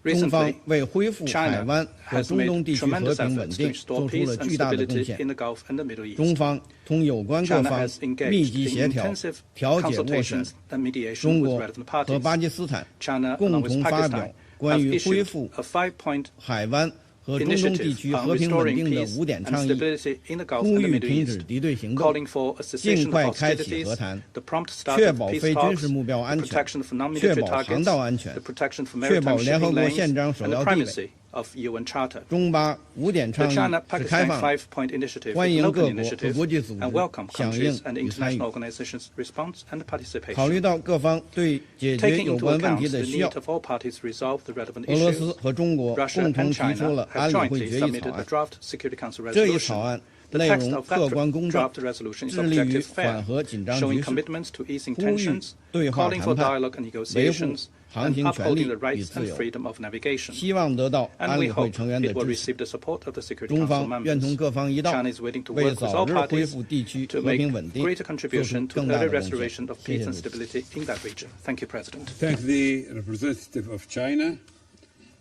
中方 Recently, 为恢复海 China 湾和 has 中 made 东地区和 tremendous 平稳 efforts to 定 restore 做出 peace 了 and 巨大的贡 stability 献。 in the Gulf and the Middle 中 East. 方同有关各 China 方 has engaged 密集协 in 调、 intensive 调解斡旋。 consultations and mediation 中 with 国 relevant 和 parties. 巴基斯坦 China, 共 along with 同发表 Pakistan, 关 have 于恢 issued 复 a 5-point 海湾和中东地 initiative 区 on 和平稳 restoring 定的 peace 5点 and 倡议， stability in the Gulf 呼 and the 吁 Middle 停止 East, 敌对行动， calling for a 尽 cessation 快 of 开启 hostilities, 和谈， the prompt start 确 of 保 peace 非军事 talks, 目标 the 安全， protection for 确 non-military 保航 targets, 道安全 the，protection for 确保 maritime 联合 shipping 国 lanes, 宪章首 and the 要地位。 primacy of UN Charter. 中巴5点 The 倡议是开 China-Pakistan 放的， 5-point initiative 欢 is 迎 an 各 open 国和 initiative 国际组 and 织 welcome 响 countries 应 and 与参与。 international organizations' response and 考 participation. 虑到各方对解决 Taking 有 into 关问 account 题 the 的需要， need of all parties to resolve the relevant 俄罗斯 issues, 和中国 Russia 共同 and 提出 China 了 have 安理会 jointly 决议 submitted 草 a 案。 draft Security Council 这一草 resolution. 案 The 内 text 容 of 客 that 观公正， draft resolution is 致力于 objective 缓 fair, 和紧张 showing 局势， commitments to easing 呼吁 tensions, 对话 calling for 谈判， dialogue and 维护 negotiations, 航 and 行权利 upholding the 与 rights 自 and 由。 freedom of navigation. 希望得到 And 安 we 理会 hope 成员的 it will 支持。 receive the support of the Security 中 Council 方愿同 members. 各方一道， China is willing to 为 work with 早 all 日恢 parties 复地区 to 和平 make 稳定 greater 做出 contribution to 更大 early 的贡献。 restoration of 谢 peace 谢 and 主席。 stability in that region. Thank you, President. Thank the representative of China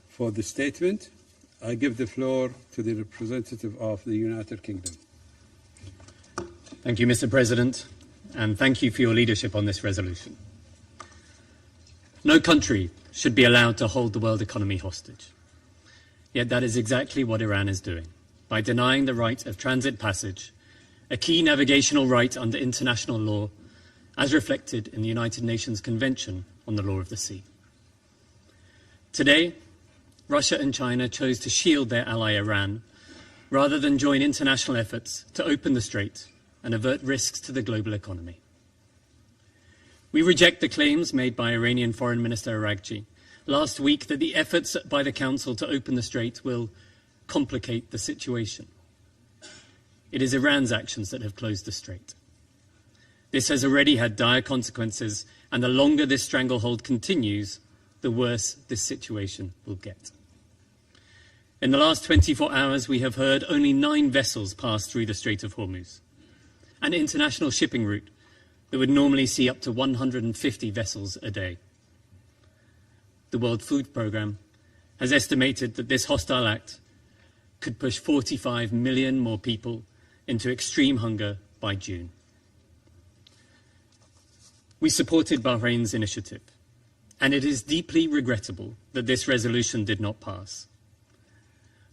for the statement. I give the floor to the representative of the United Kingdom. Thank you, Mr. President, and thank you for your leadership on this resolution. No country should be allowed to hold the world economy hostage. Yet that is exactly what Iran is doing, by denying the right of transit passage, a key navigational right under international law, as reflected in the United Nations Convention on the Law of the Sea. Today, Russia and China chose to shield their ally Iran, rather than join international efforts to open the strait and avert risks to the global economy. We reject the claims made by Iranian Foreign Minister Araghchi last week that the efforts by the Council to open the strait will complicate the situation. It is Iran's actions that have closed the strait. This has already had dire consequences, and the longer this stranglehold continues, the worse this situation will get. In the last 24 hours, we have heard only 9 vessels pass through the Strait of Hormuz, an international shipping route that would normally see up to 150 vessels a day. The World Food Programme has estimated that this hostile act could push 45 million more people into extreme hunger by June. We supported Bahrain's initiative, and it is deeply regrettable that this resolution did not pass.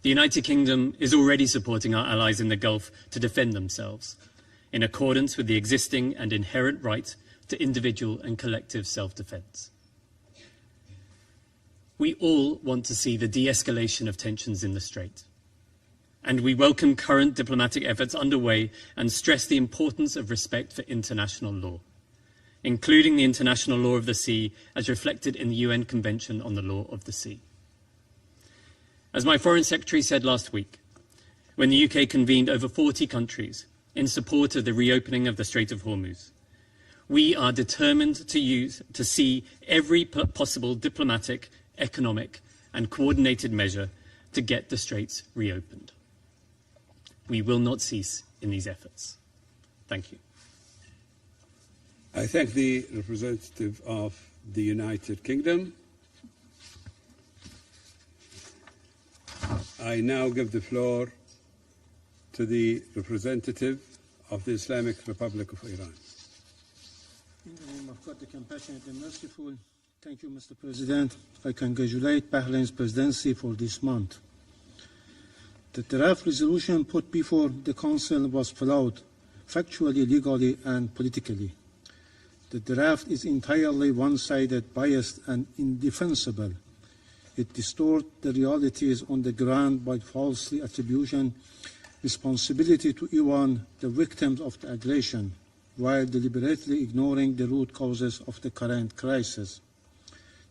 The United Kingdom is already supporting our allies in the Gulf to defend themselves, in accordance with the existing and inherent right to individual and collective self-defense. We all want to see the de-escalation of tensions in the Strait, and we welcome current diplomatic efforts underway and stress the importance of respect for international law, including the international law of the sea as reflected in the UN Convention on the Law of the Sea. As my Foreign Secretary said last week, when the UK convened over 40 countries in support of the reopening of the Strait of Hormuz, we are determined to see every possible diplomatic, economic and coordinated measure to get the straits reopened. We will not cease in these efforts. Thank you. I thank the representative of the United Kingdom. I now give the floor to the representative of the Islamic Republic of Iran. In the name of God, the compassionate and merciful, thank you, Mr. President. I congratulate Bahrain's presidency for this month. The draft resolution put before the Council was flawed, factually, legally, and politically. The draft is entirely one-sided, biased, and indefensible. It distorts the realities on the ground by falsely attributing responsibility to Iran, the victims of the aggression, while deliberately ignoring the root causes of the current crisis.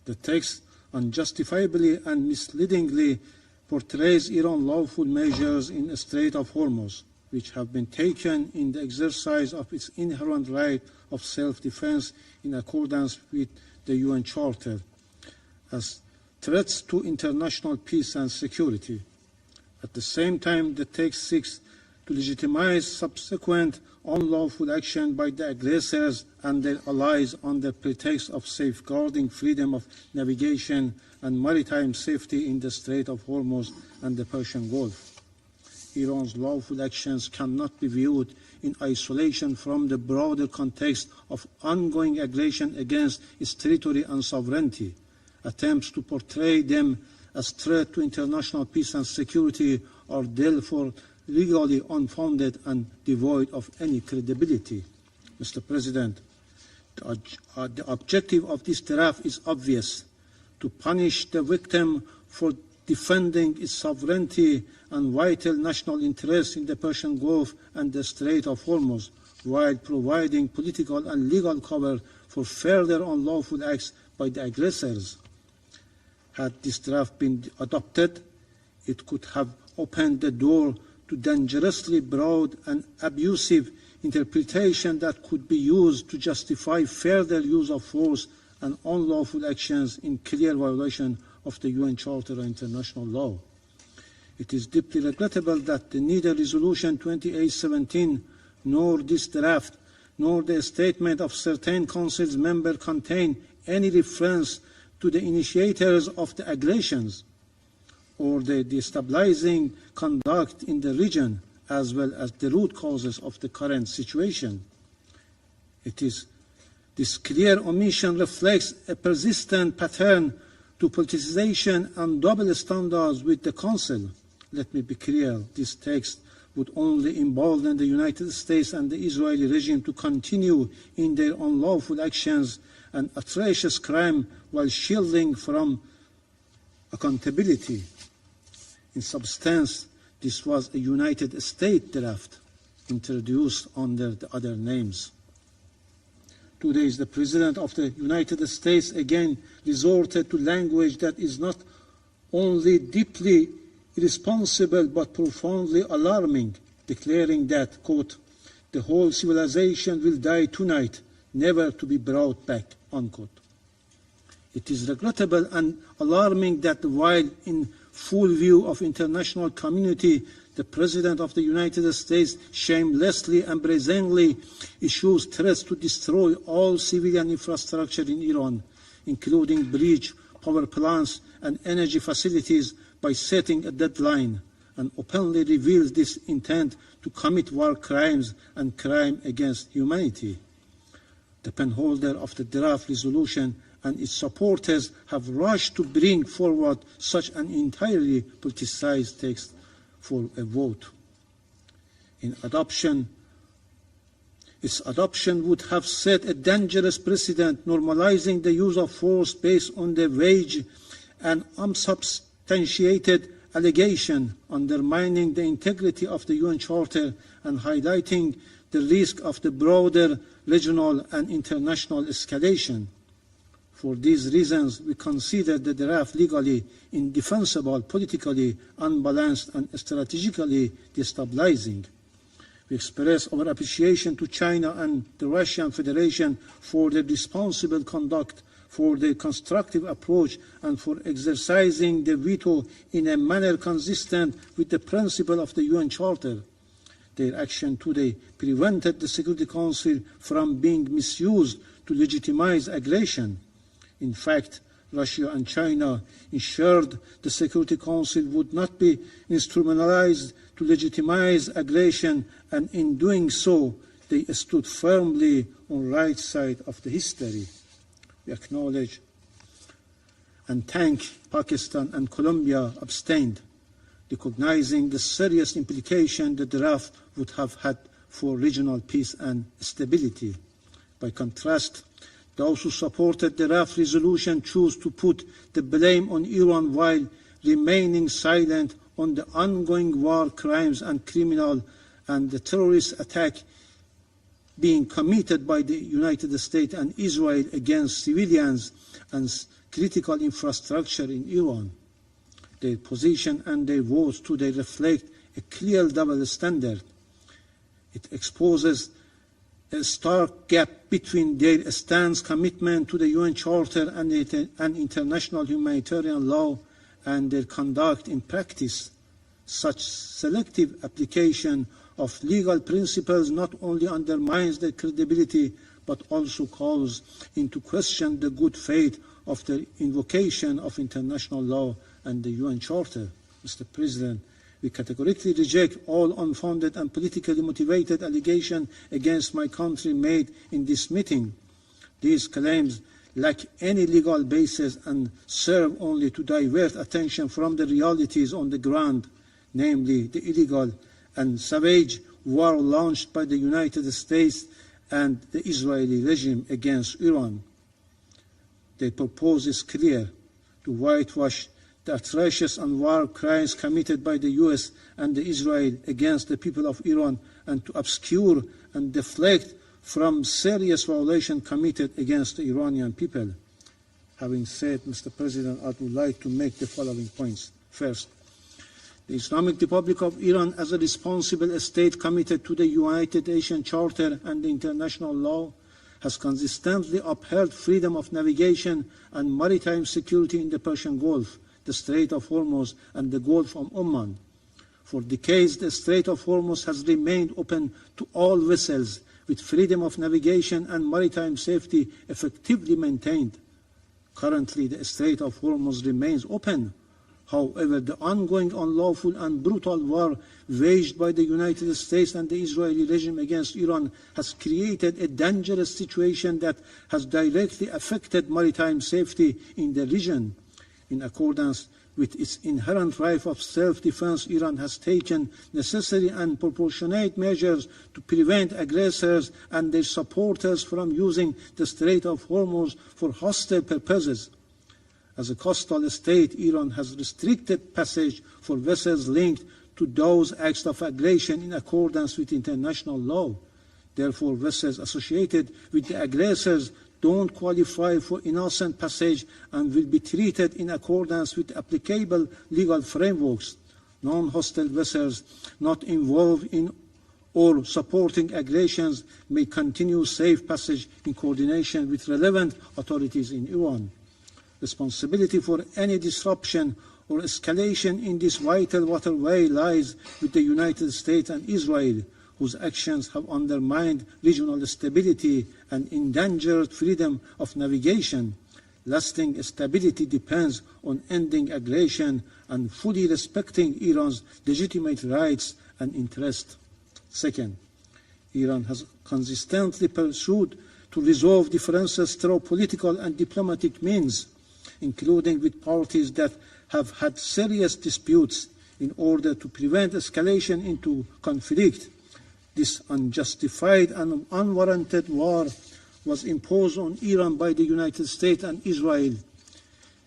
The text unjustifiably and misleadingly portrays Iran's lawful measures in the Strait of Hormuz, which have been taken in the exercise of its inherent right of self-defense in accordance with the UN Charter, as threats to international peace and security. At the same time, the text seeks to legitimize subsequent unlawful action by the aggressors and their allies under pretext of safeguarding freedom of navigation and maritime safety in the Strait of Hormuz and the Persian Gulf. Iran's lawful actions cannot be viewed in isolation from the broader context of ongoing aggression against its territory and sovereignty. Attempts to portray them as threat to international peace and security are therefore legally unfounded and devoid of any credibility. Mr. President, the objective of this draft is obvious: to punish the victim for defending its sovereignty and vital national interests in the Persian Gulf and the Strait of Hormuz, while providing political and legal cover for further unlawful acts by the aggressors. Had this draft been adopted, it could have opened the door to dangerously broad and abusive interpretation that could be used to justify further use of force and unlawful actions in clear violation of the UN Charter and international law. It is deeply regrettable that neither Resolution 2817 nor this draft nor the statement of certain Council's members contain any reference to the initiators of the aggressions or the destabilizing conduct in the region, as well as the root causes of the current situation. This clear omission reflects a persistent pattern to politicization and double standards with the Council. Let me be clear, this text would only embolden the United States and the Israeli regime to continue in their unlawful actions and atrocious crime while shielding from accountability. In substance, this was a United States draft introduced under the other names. Today, the President of the United States again resorted to language that is not only deeply irresponsible but profoundly alarming, declaring that, quote, "the whole civilization will die tonight, never to be brought back," unquote. It is regrettable and alarming that while in full view of international community, the President of the United States shamelessly and brazenly issues threats to destroy all civilian infrastructure in Iran, including bridge, power plants, and energy facilities, by setting a deadline, and openly reveals this intent to commit war crimes and crime against humanity. The penholder of the draft resolution and its supporters have rushed to bring forward such an entirely politicized text for a vote. Its adoption would have set a dangerous precedent, normalizing the use of force based on the vague and unsubstantiated allegation, undermining the integrity of the UN Charter and highlighting the risk of the broader regional and international escalation. For these reasons, we consider the draft legally indefensible, politically unbalanced, and strategically destabilizing. We express our appreciation to China and the Russian Federation for their responsible conduct, for their constructive approach, and for exercising the veto in a manner consistent with the principle of the UN Charter. Their action today prevented the Security Council from being misused to legitimize aggression. In fact, Russia and China ensured the Security Council would not be instrumentalized to legitimize aggression, and in doing so, they stood firmly on the right side of the history. We acknowledge and thank Pakistan and Colombia abstained, recognizing the serious implication the draft would have had for regional peace and stability. By contrast, those who supported the draft resolution chose to put the blame on Iran while remaining silent on the ongoing war crimes and criminal and the terrorist attack being committed by the United States and Israel against civilians, and critical infrastructure in Iran. Their position and their votes today reflect a clear double standard. It exposes a stark gap between their stance commitment to the UN Charter and international humanitarian law and their conduct in practice. Such selective application of legal principles not only undermines their credibility but also calls into question the good faith of the invocation of international law and the UN Charter. Mr. President, we categorically reject all unfounded and politically motivated allegations against my country made in this meeting. These claims lack any legal basis and serve only to divert attention from the realities on the ground, namely the illegal and savage war launched by the United States and the Israeli regime against Iran. Their purpose is clear: to whitewash the atrocious and war crimes committed by the US and Israel against the people of Iran and to obscure and deflect from serious violations committed against the Iranian people. Having said, Mr. President, I would like to make the following points. First, the Islamic Republic of Iran, as a responsible state committed to the United Nations Charter and the international law, has consistently upheld freedom of navigation and maritime security in the Persian Gulf, the Strait of Hormuz, and the Gulf of Oman. For decades, the Strait of Hormuz has remained open to all vessels, with freedom of navigation and maritime safety effectively maintained. Currently, the Strait of Hormuz remains open. However, the ongoing unlawful and brutal war waged by the United States and the Israeli regime against Iran has created a dangerous situation that has directly affected maritime safety in the region. In accordance with its inherent right of self-defense, Iran has taken necessary and proportionate measures to prevent aggressors and their supporters from using the Strait of Hormuz for hostile purposes. As a coastal state, Iran has restricted passage for vessels linked to those acts of aggression in accordance with international law. Therefore, vessels associated with the aggressors don't qualify for innocent passage and will be treated in accordance with applicable legal frameworks. Non-hostile vessels not involved in or supporting aggressions may continue safe passage in coordination with relevant authorities in Iran. Responsibility for any disruption or escalation in this vital waterway lies with the United States and Israel, whose actions have undermined regional stability and endangered freedom of navigation. Lasting stability depends on ending aggression and fully respecting Iran's legitimate rights and interests. Second, Iran has consistently pursued to resolve differences through political and diplomatic means, including with parties that have had serious disputes, in order to prevent escalation into conflict. This unjustified and unwarranted war was imposed on Iran by the United States and Israel.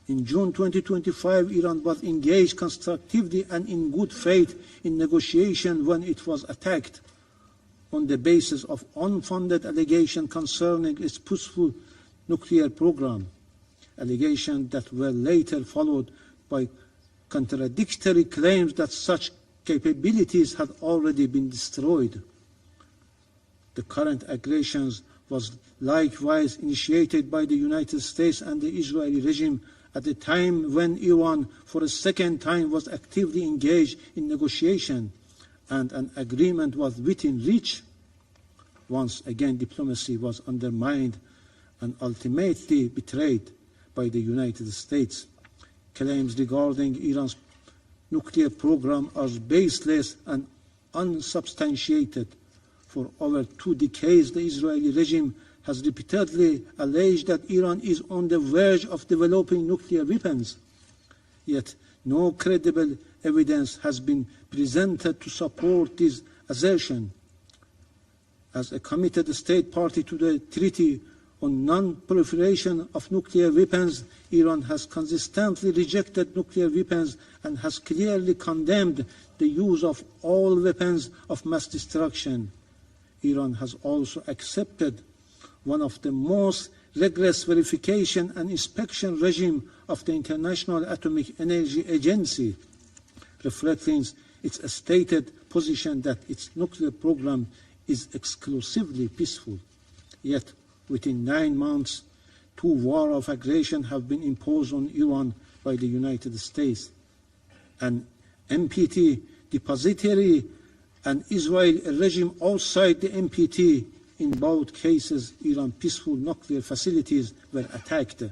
In June 2025, Iran was engaged constructively and in good faith in negotiation when it was attacked on the basis of unfounded allegations concerning its peaceful nuclear program, allegations that were later followed by contradictory claims that such capabilities had already been destroyed. The current aggressions was likewise initiated by the United States and the Israeli regime at a time when Iran, for a second time, was actively engaged in negotiation and an agreement was within reach. Once again, diplomacy was undermined and ultimately betrayed by the United States. Claims regarding Iran's nuclear program are baseless and unsubstantiated. For over 2 decades, the Israeli regime has repeatedly alleged that Iran is on the verge of developing nuclear weapons. Yet no credible evidence has been presented to support this assertion. As a committed state party to the Treaty on Non-Proliferation of Nuclear Weapons, Iran has consistently rejected nuclear weapons and has clearly condemned the use of all weapons of mass destruction. Iran has also accepted one of the most rigorous verification and inspection regime of the International Atomic Energy Agency, reflecting its stated position that its nuclear program is exclusively peaceful. Yet, within 9 months, 2 wars of aggression have been imposed on Iran by the United States. An NPT depository and Israel a regime outside the NPT. In both cases, Iran's peaceful nuclear facilities were attacked.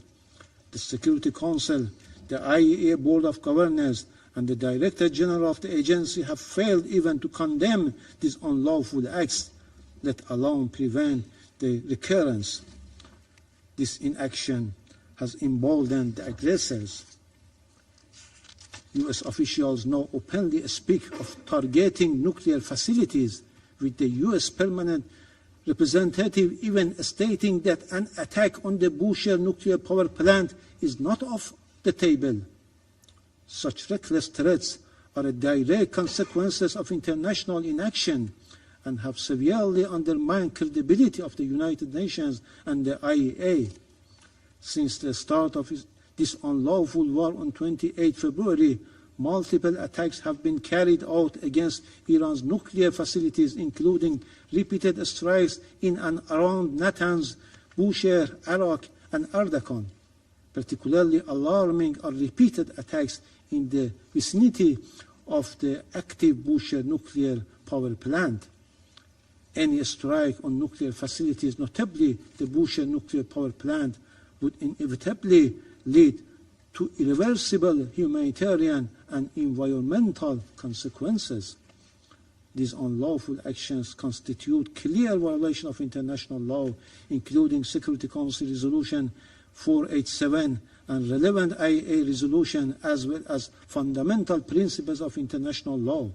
The Security Council, the IAEA Board of Governors, and the Director General of the agency have failed even to condemn these unlawful acts, let alone prevent the recurrence. This inaction has emboldened the aggressors. U.S. officials now openly speak of targeting nuclear facilities, with the U.S. permanent representative even stating that an attack on the Bushehr nuclear power plant is not off the table. Such reckless threats are a direct consequences of international inaction and have severely undermined credibility of the United Nations and the IAEA. Since the start of this unlawful war on 28 February, multiple attacks have been carried out against Iran's nuclear facilities, including repeated strikes in and around Natanz, Bushehr, Arak, and Ardakan. Particularly alarming are repeated attacks in the vicinity of the active Bushehr nuclear power plant. Any strike on nuclear facilities, notably the Bushehr nuclear power plant, would inevitably lead to irreversible humanitarian and environmental consequences. These unlawful actions constitute clear violation of international law, including Security Council Resolution 487 and relevant IAEA resolution, as well as fundamental principles of international law.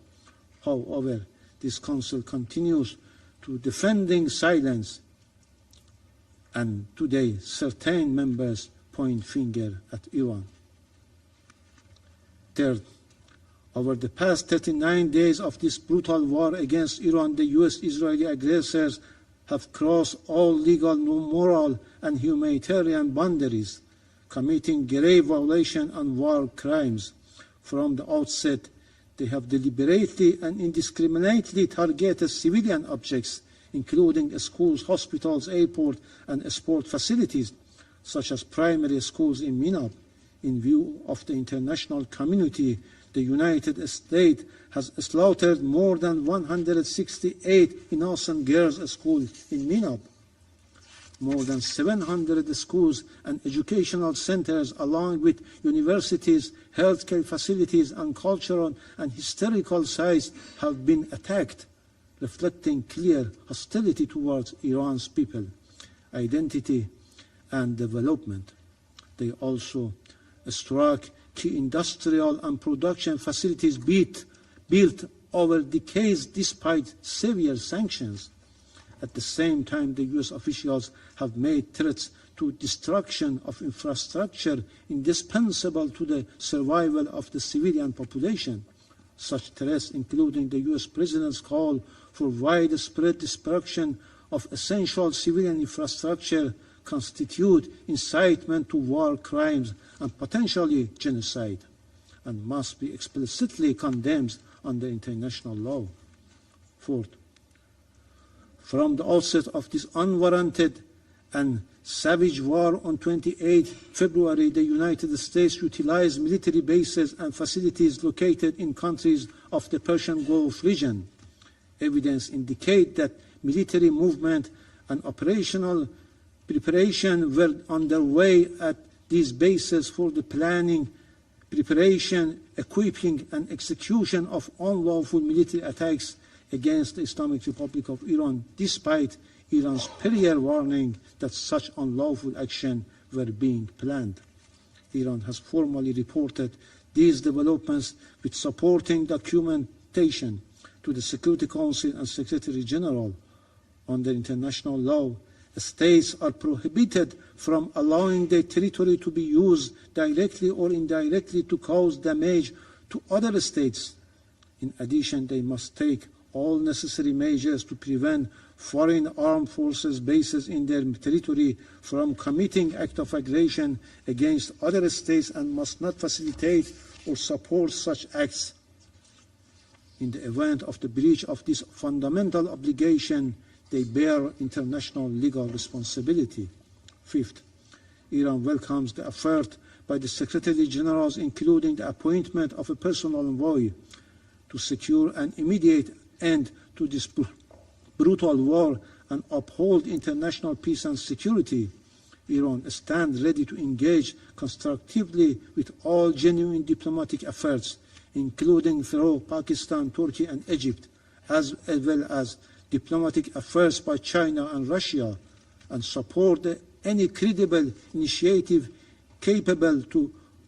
However, this Council continues to defending silence, and today certain members point finger at Iran. Third, over the past 39 days of this brutal war against Iran, the U.S.-Israeli aggressors have crossed all legal, moral, and humanitarian boundaries, committing grave violation and war crimes. From the outset, they have deliberately and indiscriminately targeted civilian objects, including schools, hospitals, airports, and sport facilities, such as primary schools in Minab. In view of the international community, the United States has slaughtered more than 168 innocent girls' schools in Minab. More than 700 schools and educational centers, along with universities, healthcare facilities, and cultural and historical sites have been attacked, reflecting clear hostility towards Iran's people, identity, and development. They also struck key industrial and production facilities built over decades despite severe sanctions. At the same time, the U.S. officials have made threats to destruction of infrastructure indispensable to the survival of the civilian population. Such threats, including the U.S. President's call for widespread destruction of essential civilian infrastructure, constitute incitement to war crimes and potentially genocide, and must be explicitly condemned under international law. Fourth, from the outset of this unwarranted and savage war on 28 February, the United States utilized military bases and facilities located in countries of the Persian Gulf region. Evidence indicates that military movement and operational preparation were underway at these bases for the planning, preparation, equipping, and execution of unlawful military attacks against the Islamic Republic of Iran, despite Iran's prior warning that such unlawful action were being planned. Iran has formally reported these developments with supporting documentation to the Security Council and Secretary General. Under international law, states are prohibited from allowing their territory to be used directly or indirectly to cause damage to other states. In addition, they must take all necessary measures to prevent foreign armed forces bases in their territory from committing acts of aggression against other states and must not facilitate or support such acts. In the event of the breach of this fundamental obligation, they bear international legal responsibility. Fifth, Iran welcomes the effort by the Secretary Generals, including the appointment of a personal envoy, to secure an immediate end to this brutal war and uphold international peace and security. Iran stands ready to engage constructively with all genuine diplomatic efforts, including through Pakistan, Turkey, and Egypt, as well as diplomatic efforts by China and Russia, and support any credible initiative capable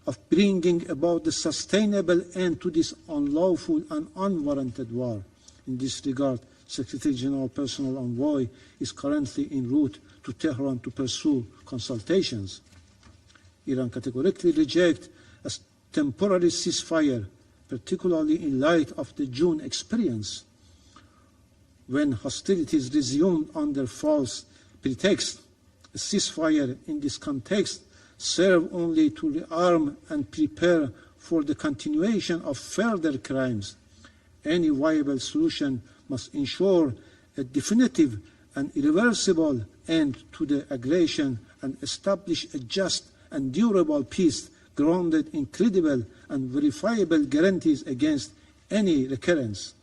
of bringing about the sustainable end to this unlawful and unwarranted war. In this regard, Secretary General Personal Envoy is currently en route to Tehran to pursue consultations. Iran categorically rejects a temporary ceasefire, particularly in light of the June experience, when hostilities resumed under false pretext. A ceasefire in this context serves only to rearm and prepare for the continuation of further crimes. Any viable solution must ensure a definitive and irreversible end to the aggression and establish a just and durable peace grounded in credible and verifiable guarantees against any recurrence.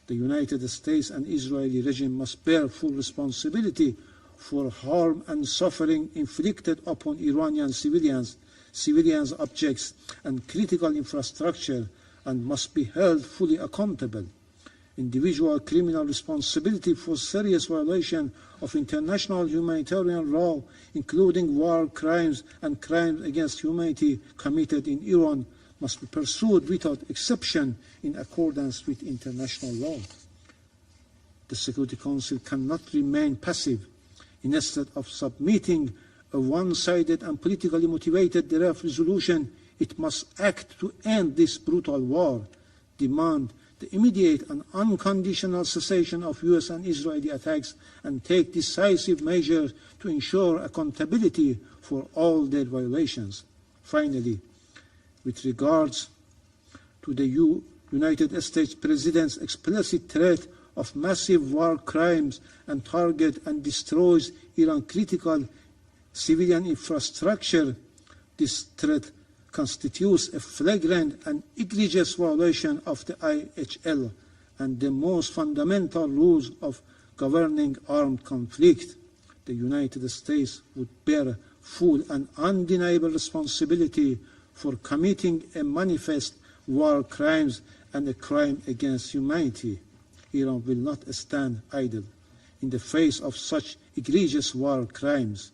The United States and Israeli regime must bear full responsibility for harm and suffering inflicted upon Iranian civilians, objects, and critical infrastructure, and must be held fully accountable. Individual criminal responsibility for serious violation of international humanitarian law, including war crimes and crimes against humanity committed in Iran, must be pursued without exception in accordance with international law. The Security Council cannot remain passive. Instead of submitting a one-sided and politically motivated draft resolution, it must act to end this brutal war, demand the immediate and unconditional cessation of US and Israeli attacks, and take decisive measures to ensure accountability for all their violations. Finally, with regards to the United States President's explicit threat of massive war crimes and target and destroys Iran's critical civilian infrastructure, this threat constitutes a flagrant and egregious violation of the IHL and the most fundamental rules of governing armed conflict. The United States would bear full and undeniable responsibility for committing a manifest war crimes and a crime against humanity. Iran will not stand idle in the face of such egregious war crimes.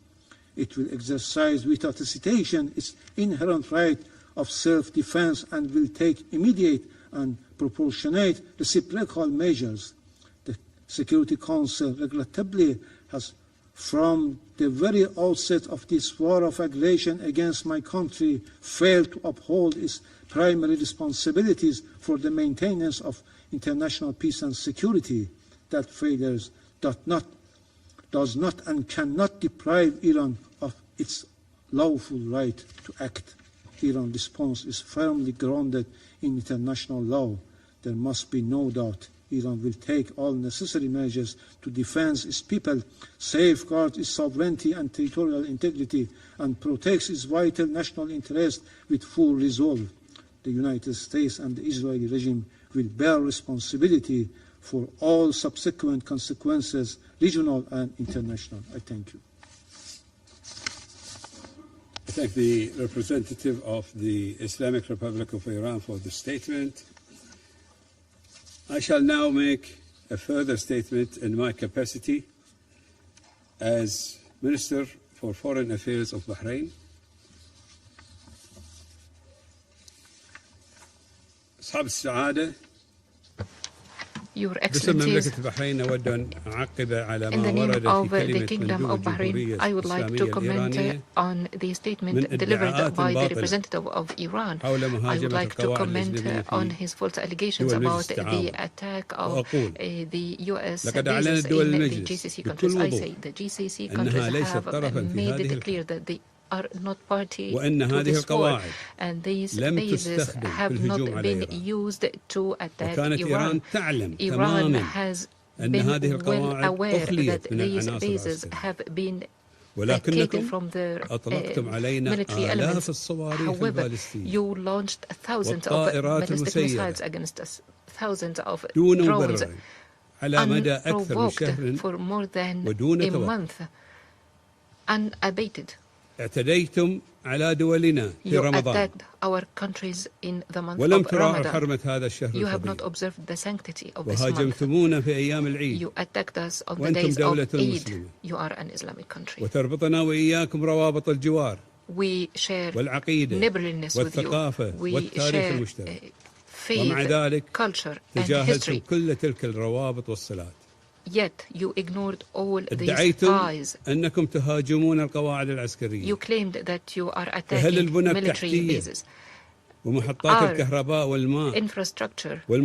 It will exercise without hesitation its inherent right of self-defense and will take immediate and proportionate reciprocal measures. The Security Council regrettably has, from the very outset of this war of aggression against my country, failed to uphold its primary responsibilities for the maintenance of international peace and security. That failure does not and cannot deprive Iran of its lawful right to act. Iran's response is firmly grounded in international law. There must be no doubt Iran will take all necessary measures to defend its people, safeguard its sovereignty and territorial integrity, and protect its vital national interests with full resolve. The United States and the Israeli regime will bear responsibility for all subsequent consequences, regional and international. I thank you. I thank the representative of the Islamic Republic of Iran for the statement. I shall now make a further statement in my capacity as Minister for Foreign Affairs of Bahrain. Your Excellencies, in the name of the Kingdom of Bahrain, I would like to comment on the statement delivered by the representative of Iran. I would like to comment on his false allegations about the attack of the U.S. bases in the GCC countries. I say the GCC countries have made it clear that they are not party to this war, and these bases have not been used to attack Iran. Iran has been well aware that these bases have been taken from their military elements. However, you launched thousands of ballistic missiles against us, thousands of drones, unprovoked for more than a month, unabated. You attacked our countries in the month of Ramadan. You have not observed the sanctity of this month. You attacked us on the days of Eid. You are an Islamic country. We share neighborliness with you. We share faith, culture, and history. Yet you ignored all these ties. You claimed that you are attacking military bases. Our infrastructure, power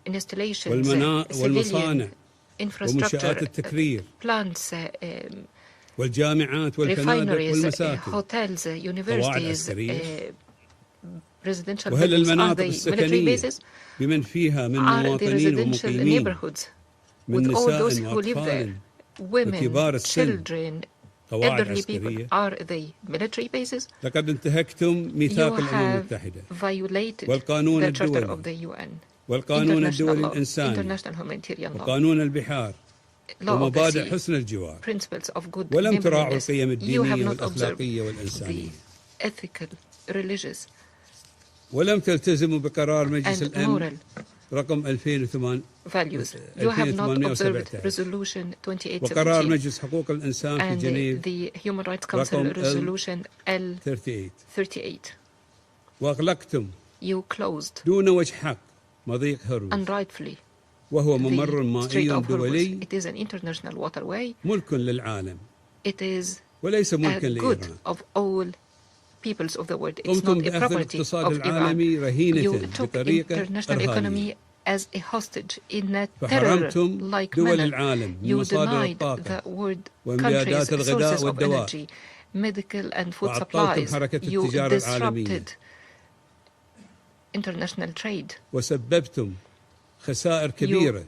installations, civilian infrastructure, plants, refineries, hotels, universities, residential buildings, are they military bases? Are the residential neighborhoods with all those who live there, women, children, elderly people, are they military bases? You have violated the Charter of the UN, international law, international humanitarian law, law of the sea, principles of good neighborliness. You have not observed the ethical, religious, and moral values. You have not observed Resolution 2817 and the Human Rights Council Resolution L38. You closed unrightfully the Strait of Hormuz. It is an international waterway. It is a good of all peoples of the world. It's not a property of Iran. You took international economy as a hostage in a terror-like manner. You denied the world countries sources of energy, medical and food supplies. You disrupted international trade. You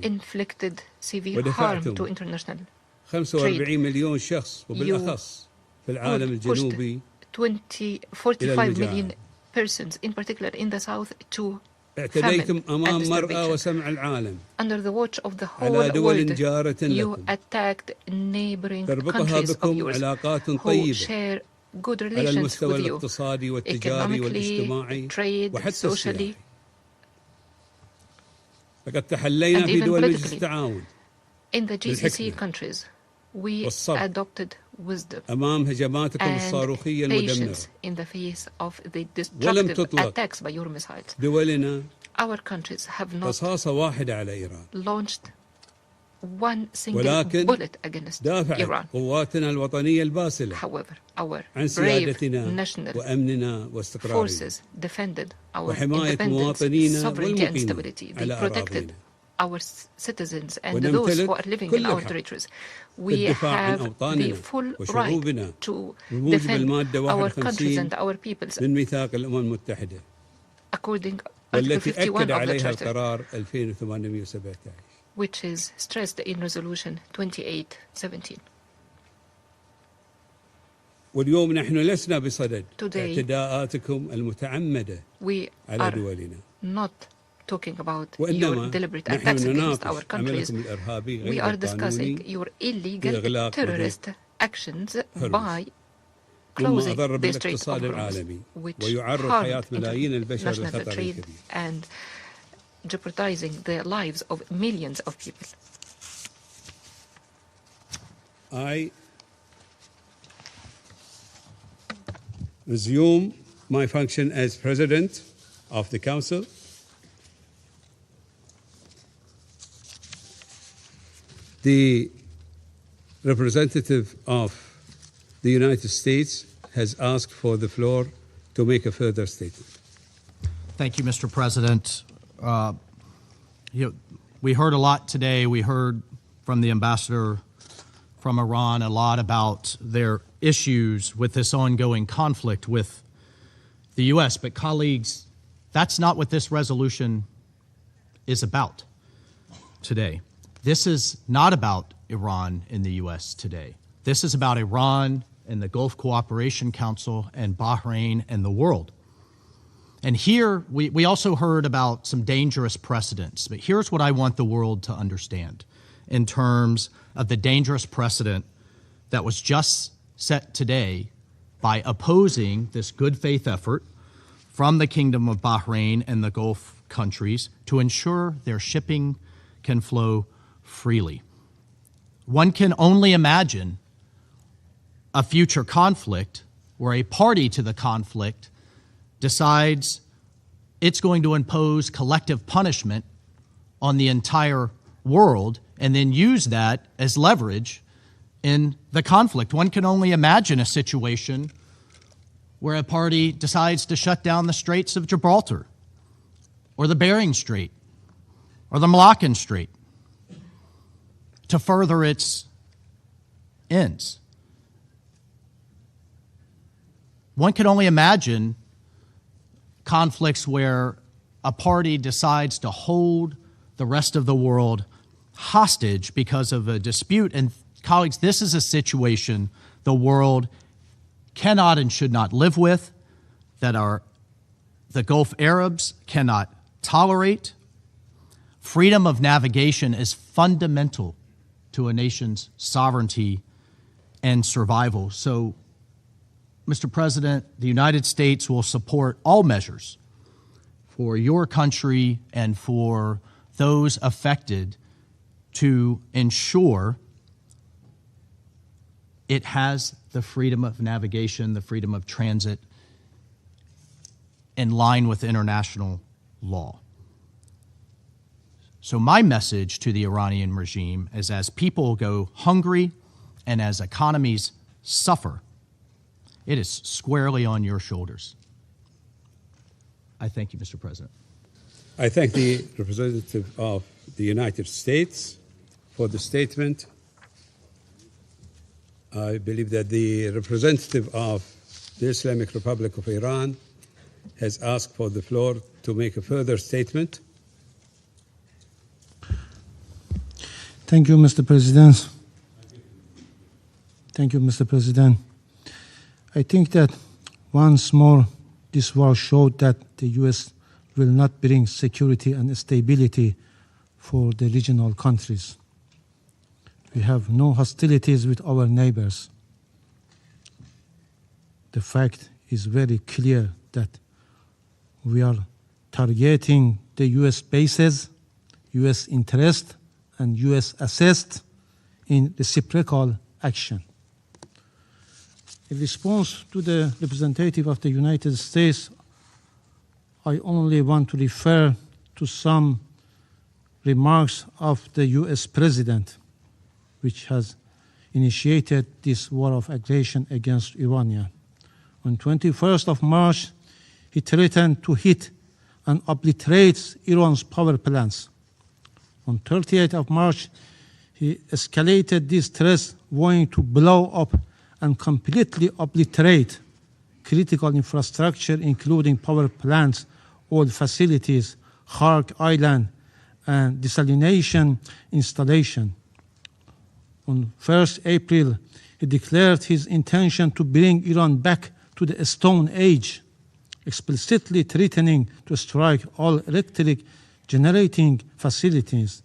inflicted severe harm to international trade. You pushed 45 million persons, in particular in the south, to famine and starvation. Under the watch of the whole world, you attacked neighboring countries of yours who share good relations with you, economically, trade, socially, and even politically. In the GCC countries, we adopted wisdom and patience in the face of the destructive attacks by your missiles. Our countries have not launched one single bullet against Iran. However, our brave national forces defended our independence, sovereignty, and stability. They protected our citizens and those who are living in our territories. We have the full right to defend our countries and our peoples according to Article 51 of the Charter, which is stressed in Resolution 2817. Today, we are not talking about your deliberate attacks against our countries. We are discussing your illegal terrorist actions by closing the Strait of Hormuz, which harmed international trade and jeopardizing the lives of millions of people. I resume my function as President of the Council The representative of the United States has asked for the floor to make a further statement. Thank you, Mr. President. We heard a lot today. We heard from the ambassador from Iran a lot about their issues with this ongoing conflict with the U.S. But colleagues, that's not what this resolution is about today. This is not about Iran in the U.S. today. This is about Iran and the Gulf Cooperation Council and Bahrain and the world. And here, we also heard about some dangerous precedents, but here's what I want the world to understand in terms of the dangerous precedent that was just set today by opposing this good faith effort from the Kingdom of Bahrain and the Gulf countries to ensure their shipping can flow freely. One can only imagine a future conflict where a party to the conflict decides it's going to impose collective punishment on the entire world and then use that as leverage in the conflict. One can only imagine a situation where a party decides to shut down the Straits of Gibraltar or the Bering Strait or the Malaccan Strait to further its ends. One can only imagine conflicts where a party decides to hold the rest of the world hostage because of a dispute. And colleagues, this is a situation the world cannot and should not live with, that the Gulf Arabs cannot tolerate. Freedom of navigation is fundamental to a nation's sovereignty and survival. So, Mr. President, the United States will support all measures for your country and for those affected to ensure it has the freedom of navigation, the freedom of transit in line with international law. So my message to the Iranian regime is, as people go hungry and as economies suffer, it is squarely on your shoulders. I thank you, Mr. President. I thank the representative of the United States for the statement. I believe that the representative of the Islamic Republic of Iran has asked for the floor to make a further statement. Thank you, Mr. President. Thank you, Mr. President. I think that once more this war showed that the U.S. will not bring security and stability for the regional countries. We have no hostilities with our neighbors. The fact is very clear that we are targeting the U.S. bases, U.S. interest, and U.S. assets in reciprocal action. In response to the representative of the United States, I only want to refer to some remarks of the U.S. President, which has initiated this war of aggression against Iran. On 21st of March, he threatened to hit and obliterate Iran's power plants. On 30th of March, he escalated these threats, vowing to blow up and completely obliterate critical infrastructure, including power plants, oil facilities, Hark Island, and desalination installation. On 1st April, he declared his intention to bring Iran back to the Stone Age, explicitly threatening to strike all electric generating facilities.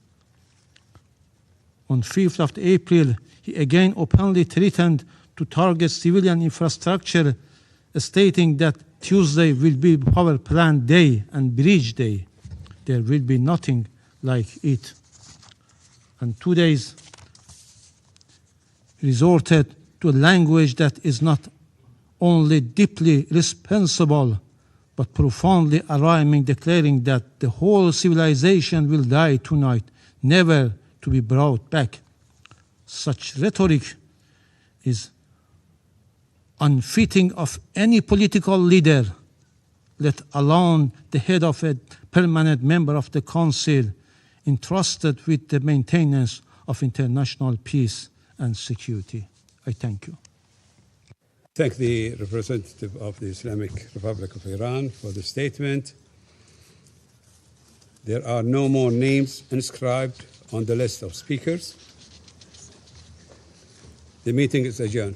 On 5th of April, he again openly threatened to target civilian infrastructure, stating that Tuesday will be power plant day and bridge day. There will be nothing like it. And 2 days resorted to a language that is not only deeply responsible, but profoundly alarming, declaring that the whole civilization will die tonight, never to be brought back. Such rhetoric is unfitting of any political leader, let alone the head of a permanent member of the Council entrusted with the maintenance of international peace and security. I thank you. Thank the representative of the Islamic Republic of Iran for the statement. There are no more names inscribed on the list of speakers. The meeting is adjourned.